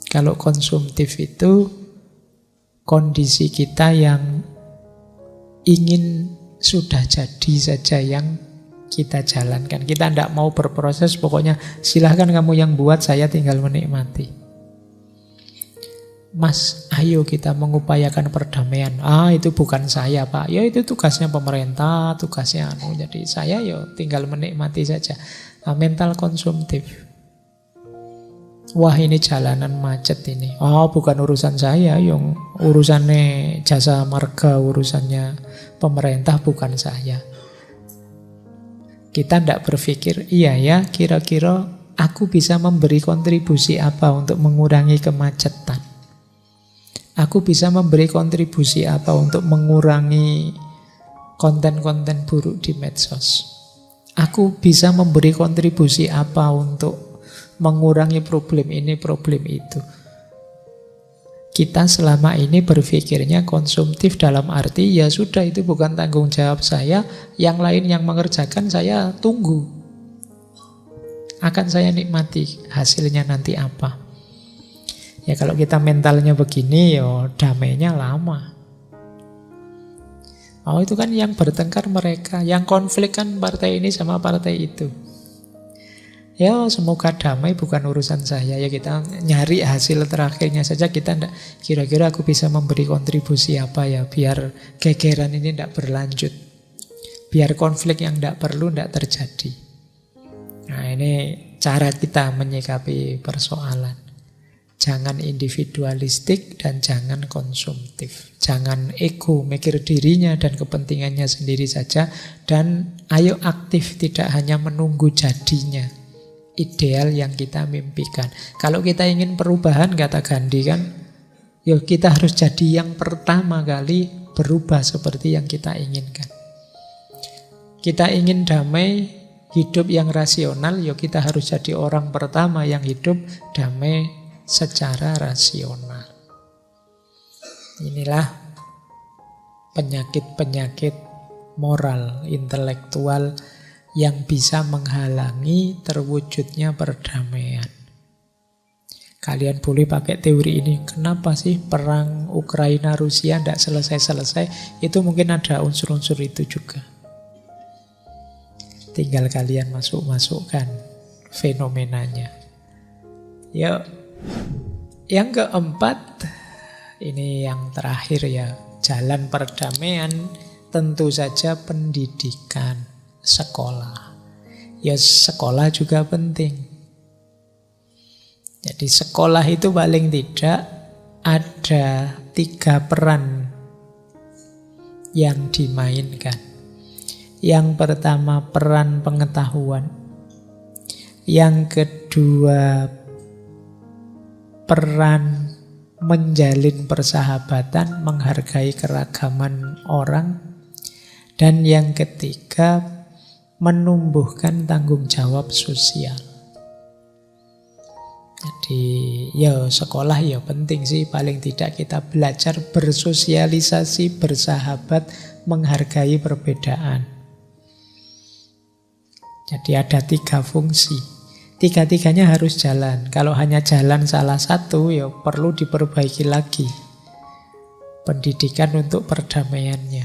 Kalau konsumtif itu kondisi kita yang ingin sudah jadi saja yang kita jalankan. Kita tidak mau berproses, pokoknya silahkan kamu yang buat, saya tinggal menikmati. Mas, ayo kita mengupayakan perdamaian. Itu bukan saya, Pak. Ya itu tugasnya pemerintah, tugasnya Jadi saya tinggal menikmati saja. Mental konsumtif. Wah, ini jalanan macet ini. Bukan urusan saya, yang urusannya jasa marga, urusannya pemerintah, bukan saya. Kita tidak berpikir, iya ya, kira-kira aku bisa memberi kontribusi apa untuk mengurangi kemacetan. Aku bisa memberi kontribusi apa untuk mengurangi konten-konten buruk di medsos. Aku bisa memberi kontribusi apa untuk mengurangi problem ini, problem itu. Kita selama ini berpikirnya konsumtif dalam arti, ya sudah itu bukan tanggung jawab saya, yang lain yang mengerjakan saya tunggu. Akan saya nikmati hasilnya nanti apa. Ya kalau kita mentalnya begini, damainya lama. Itu kan yang bertengkar mereka, yang konflik kan partai ini sama partai itu. Ya semoga damai, bukan urusan saya. Ya kita nyari hasil terakhirnya saja. Kita enggak, kira-kira aku bisa memberi kontribusi apa ya, biar gegeran ini tidak berlanjut, biar konflik yang tidak perlu tidak terjadi. Nah ini cara kita menyikapi persoalan. Jangan individualistik dan jangan konsumtif. Jangan ego, mikir dirinya dan kepentingannya sendiri saja. Dan ayo aktif, tidak hanya menunggu jadinya ideal yang kita mimpikan. Kalau kita ingin perubahan, kata Gandhi kan, kita harus jadi yang pertama kali berubah seperti yang kita inginkan. Kita ingin damai, hidup yang rasional, kita harus jadi orang pertama yang hidup damai secara rasional. Inilah penyakit-penyakit moral, intelektual yang bisa menghalangi terwujudnya perdamaian. Kalian boleh pakai teori ini. Kenapa sih perang Ukraina-Rusia tidak selesai-selesai? Itu mungkin ada unsur-unsur itu juga. Tinggal kalian masukkan fenomenanya. Yang keempat, ini yang terakhir ya, jalan perdamaian tentu saja pendidikan, sekolah. Sekolah juga penting. Jadi sekolah itu paling tidak ada 3 peran yang dimainkan. Yang pertama peran pengetahuan. Yang kedua peran menjalin persahabatan, menghargai keragaman orang. Dan yang ketiga, menumbuhkan tanggung jawab sosial. Jadi sekolah penting sih, paling tidak kita belajar bersosialisasi, bersahabat, menghargai perbedaan. Jadi ada 3 fungsi. 3-tiganya harus jalan. Kalau hanya jalan salah satu, perlu diperbaiki lagi pendidikan untuk perdamaiannya.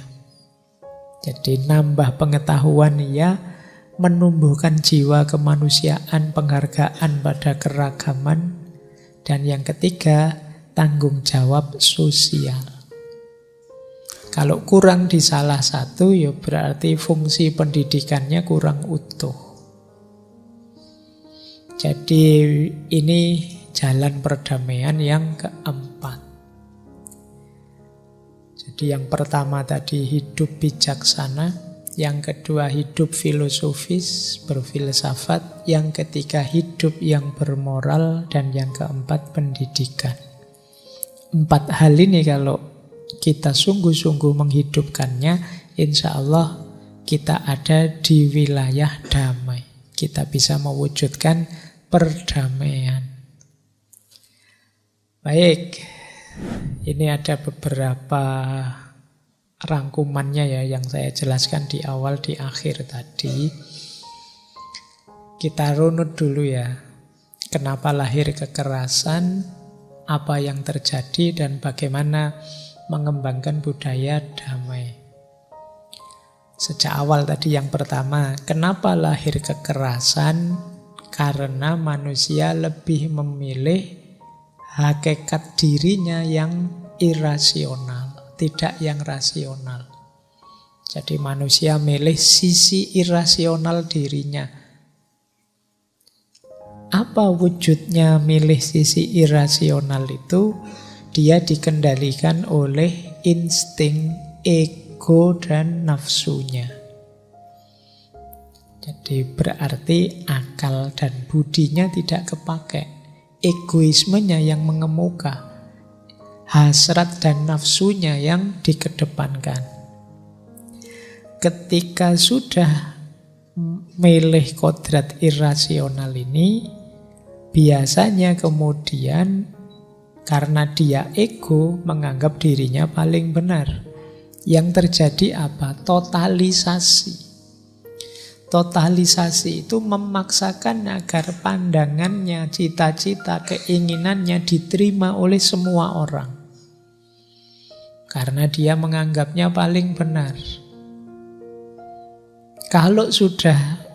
Jadi nambah pengetahuan menumbuhkan jiwa kemanusiaan, penghargaan pada keragaman. Dan yang ketiga, tanggung jawab sosial. Kalau kurang di salah satu, berarti fungsi pendidikannya kurang utuh. Jadi ini jalan perdamaian yang keempat. Jadi yang pertama tadi hidup bijaksana, yang kedua hidup filosofis, berfilsafat, yang ketiga hidup yang bermoral, dan yang keempat pendidikan. 4 hal ini kalau kita sungguh-sungguh menghidupkannya, insya Allah kita ada di wilayah damai. Kita bisa mewujudkan perdamaian. Baik, ini ada beberapa rangkumannya yang saya jelaskan di awal, di akhir tadi. Kita runut dulu ya. Kenapa lahir kekerasan, apa yang terjadi, dan bagaimana mengembangkan budaya damai. Sejak awal tadi yang pertama, kenapa lahir kekerasan? Karena manusia lebih memilih hakikat dirinya yang irasional, tidak yang rasional. Jadi manusia milih sisi irasional dirinya. Apa wujudnya milih sisi irasional itu? Dia dikendalikan oleh insting, ego, dan nafsunya. Jadi berarti akal dan budinya tidak kepakai. Egoismenya yang mengemuka. Hasrat dan nafsunya yang dikedepankan. Ketika sudah milih kodrat irasional ini, biasanya kemudian karena dia ego menganggap dirinya paling benar. Yang terjadi apa? Totalisasi. Totalisasi itu memaksakan agar pandangannya, cita-cita, keinginannya diterima oleh semua orang. Karena dia menganggapnya paling benar. Kalau sudah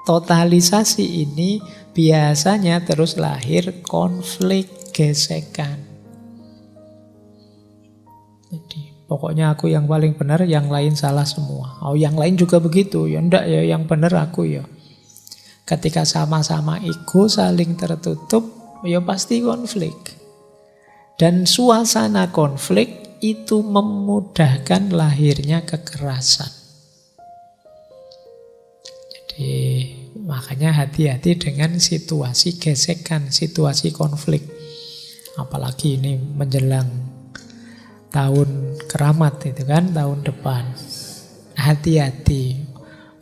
totalisasi ini, biasanya terus lahir konflik, gesekan. Jadi pokoknya aku yang paling benar, yang lain salah semua. Oh, yang lain juga begitu. Ya enggak ya, yang benar aku ya. Ketika sama-sama ego saling tertutup, ya pasti konflik. Dan suasana konflik itu memudahkan lahirnya kekerasan. Jadi makanya hati-hati dengan situasi gesekan, situasi konflik. Apalagi ini menjelang tahun keramat itu kan, tahun depan. Hati-hati.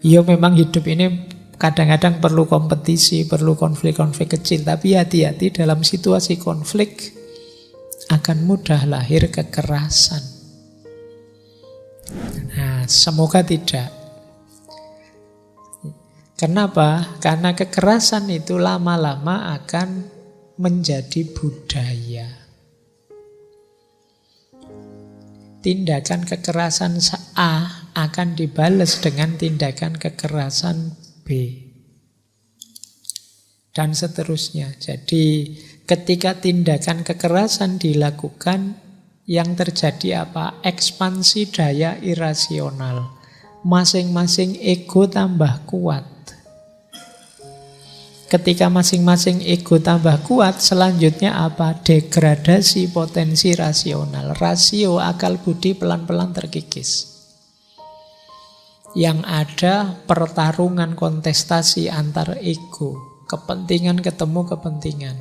Ya memang hidup ini kadang-kadang perlu kompetisi, perlu konflik-konflik kecil. Tapi hati-hati dalam situasi konflik akan mudah lahir kekerasan. Nah, semoga tidak. Kenapa? Karena kekerasan itu lama-lama akan menjadi budaya. Tindakan kekerasan A akan dibalas dengan tindakan kekerasan B. Dan seterusnya. Jadi ketika tindakan kekerasan dilakukan, yang terjadi apa? Ekspansi daya irasional. Masing-masing ego tambah kuat. Ketika masing-masing ego tambah kuat, selanjutnya apa? Degradasi potensi rasional. Rasio akal budi pelan-pelan terkikis. Yang ada pertarungan kontestasi antar ego. Kepentingan ketemu kepentingan.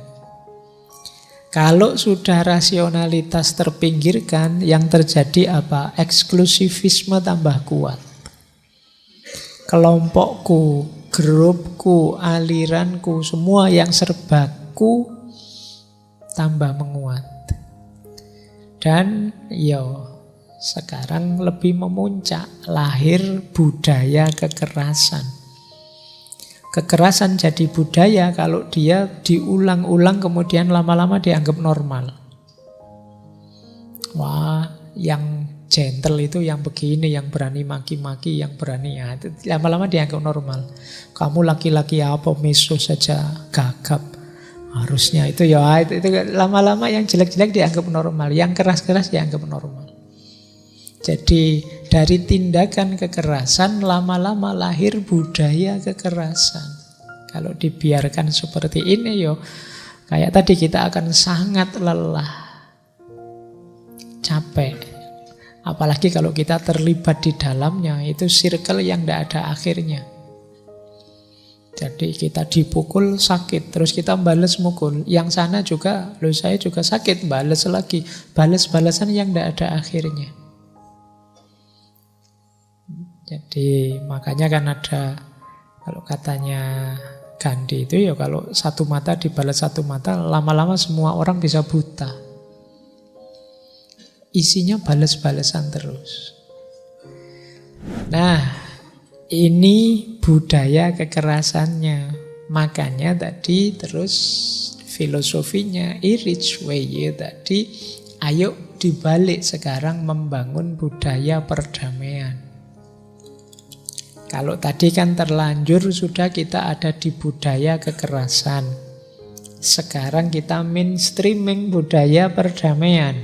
Kalau sudah rasionalitas terpinggirkan, yang terjadi apa? Eksklusivisme tambah kuat. Kelompokku, grupku, aliranku, semua yang serbaku tambah menguat. Dan sekarang lebih memuncak, lahir budaya kekerasan. Kekerasan jadi budaya kalau dia diulang-ulang kemudian lama-lama dianggap normal. Wah, yang gentle itu yang begini, yang berani maki-maki, yang berani ya, itu lama-lama dianggap normal. Kamu laki-laki apa, miso saja gagap. Harusnya itu lama-lama yang jelek-jelek dianggap normal, yang keras-keras dianggap normal. Jadi dari tindakan kekerasan lama-lama lahir budaya kekerasan. Kalau dibiarkan seperti ini kayak tadi kita akan sangat lelah, capek. Apalagi kalau kita terlibat di dalamnya, itu circle yang tidak ada akhirnya. Jadi kita dipukul sakit, terus kita balas mukul. Yang sana juga, saya juga sakit, balas lagi. Balas-balasan yang tidak ada akhirnya. Jadi makanya kan ada, kalau katanya Gandhi itu kalau satu mata dibalas satu mata, lama-lama semua orang bisa buta. Isinya balas-balasan terus. Nah, ini budaya kekerasannya. Makanya tadi terus filosofinya Erich Weye tadi, ayo dibalik sekarang membangun budaya perdamaian. Kalau tadi kan terlanjur sudah kita ada di budaya kekerasan. Sekarang kita mainstreaming budaya perdamaian.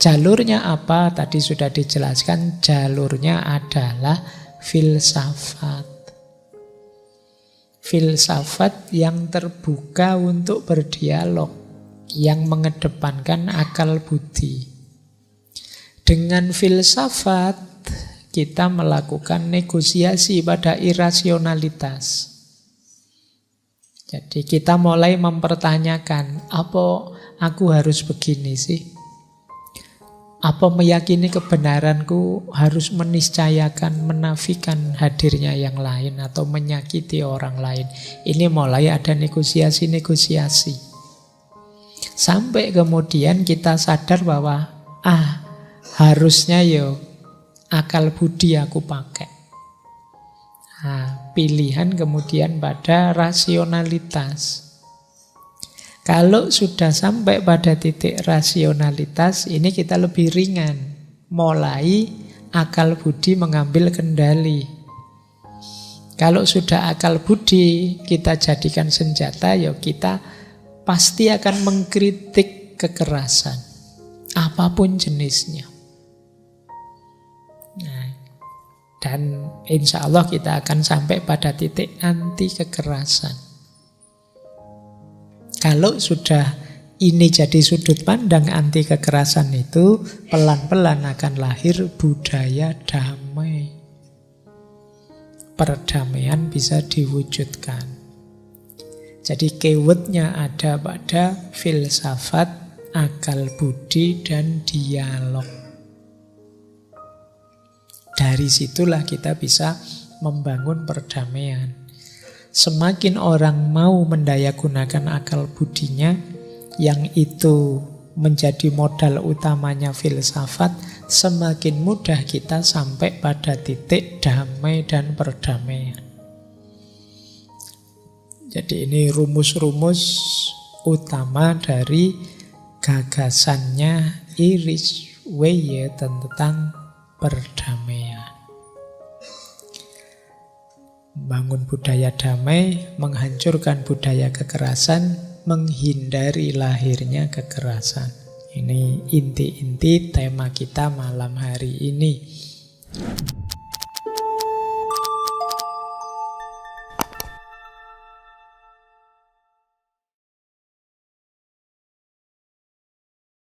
Jalurnya apa? Tadi sudah dijelaskan, jalurnya adalah filsafat. Filsafat yang terbuka untuk berdialog, yang mengedepankan akal budi. Dengan filsafat, kita melakukan negosiasi pada irasionalitas. Jadi kita mulai mempertanyakan, apa aku harus begini sih? Apa meyakini kebenaranku harus meniscayakan, menafikan hadirnya yang lain atau menyakiti orang lain? Ini mulai ada negosiasi-negosiasi. Sampai kemudian kita sadar bahwa harusnya akal budi aku pakai. Pilihan kemudian pada rasionalitas. Kalau sudah sampai pada titik rasionalitas, ini kita lebih ringan. Mulai akal budi mengambil kendali. Kalau sudah akal budi kita jadikan senjata, kita pasti akan mengkritik kekerasan. Apapun jenisnya. Dan insya Allah kita akan sampai pada titik anti kekerasan. Kalau sudah ini jadi sudut pandang anti kekerasan itu, pelan-pelan akan lahir budaya damai. Perdamaian bisa diwujudkan. Jadi keywordnya ada pada filsafat, akal budi, dan dialog. Dari situlah kita bisa membangun perdamaian. Semakin orang mau mendayagunakan akal budinya, yang itu menjadi modal utamanya filsafat, semakin mudah kita sampai pada titik damai dan perdamaian. Jadi ini rumus-rumus utama dari gagasannya Erich Weye tentang perdamaian. Bangun budaya damai, menghancurkan budaya kekerasan, menghindari lahirnya kekerasan. Ini inti-inti tema kita malam hari ini.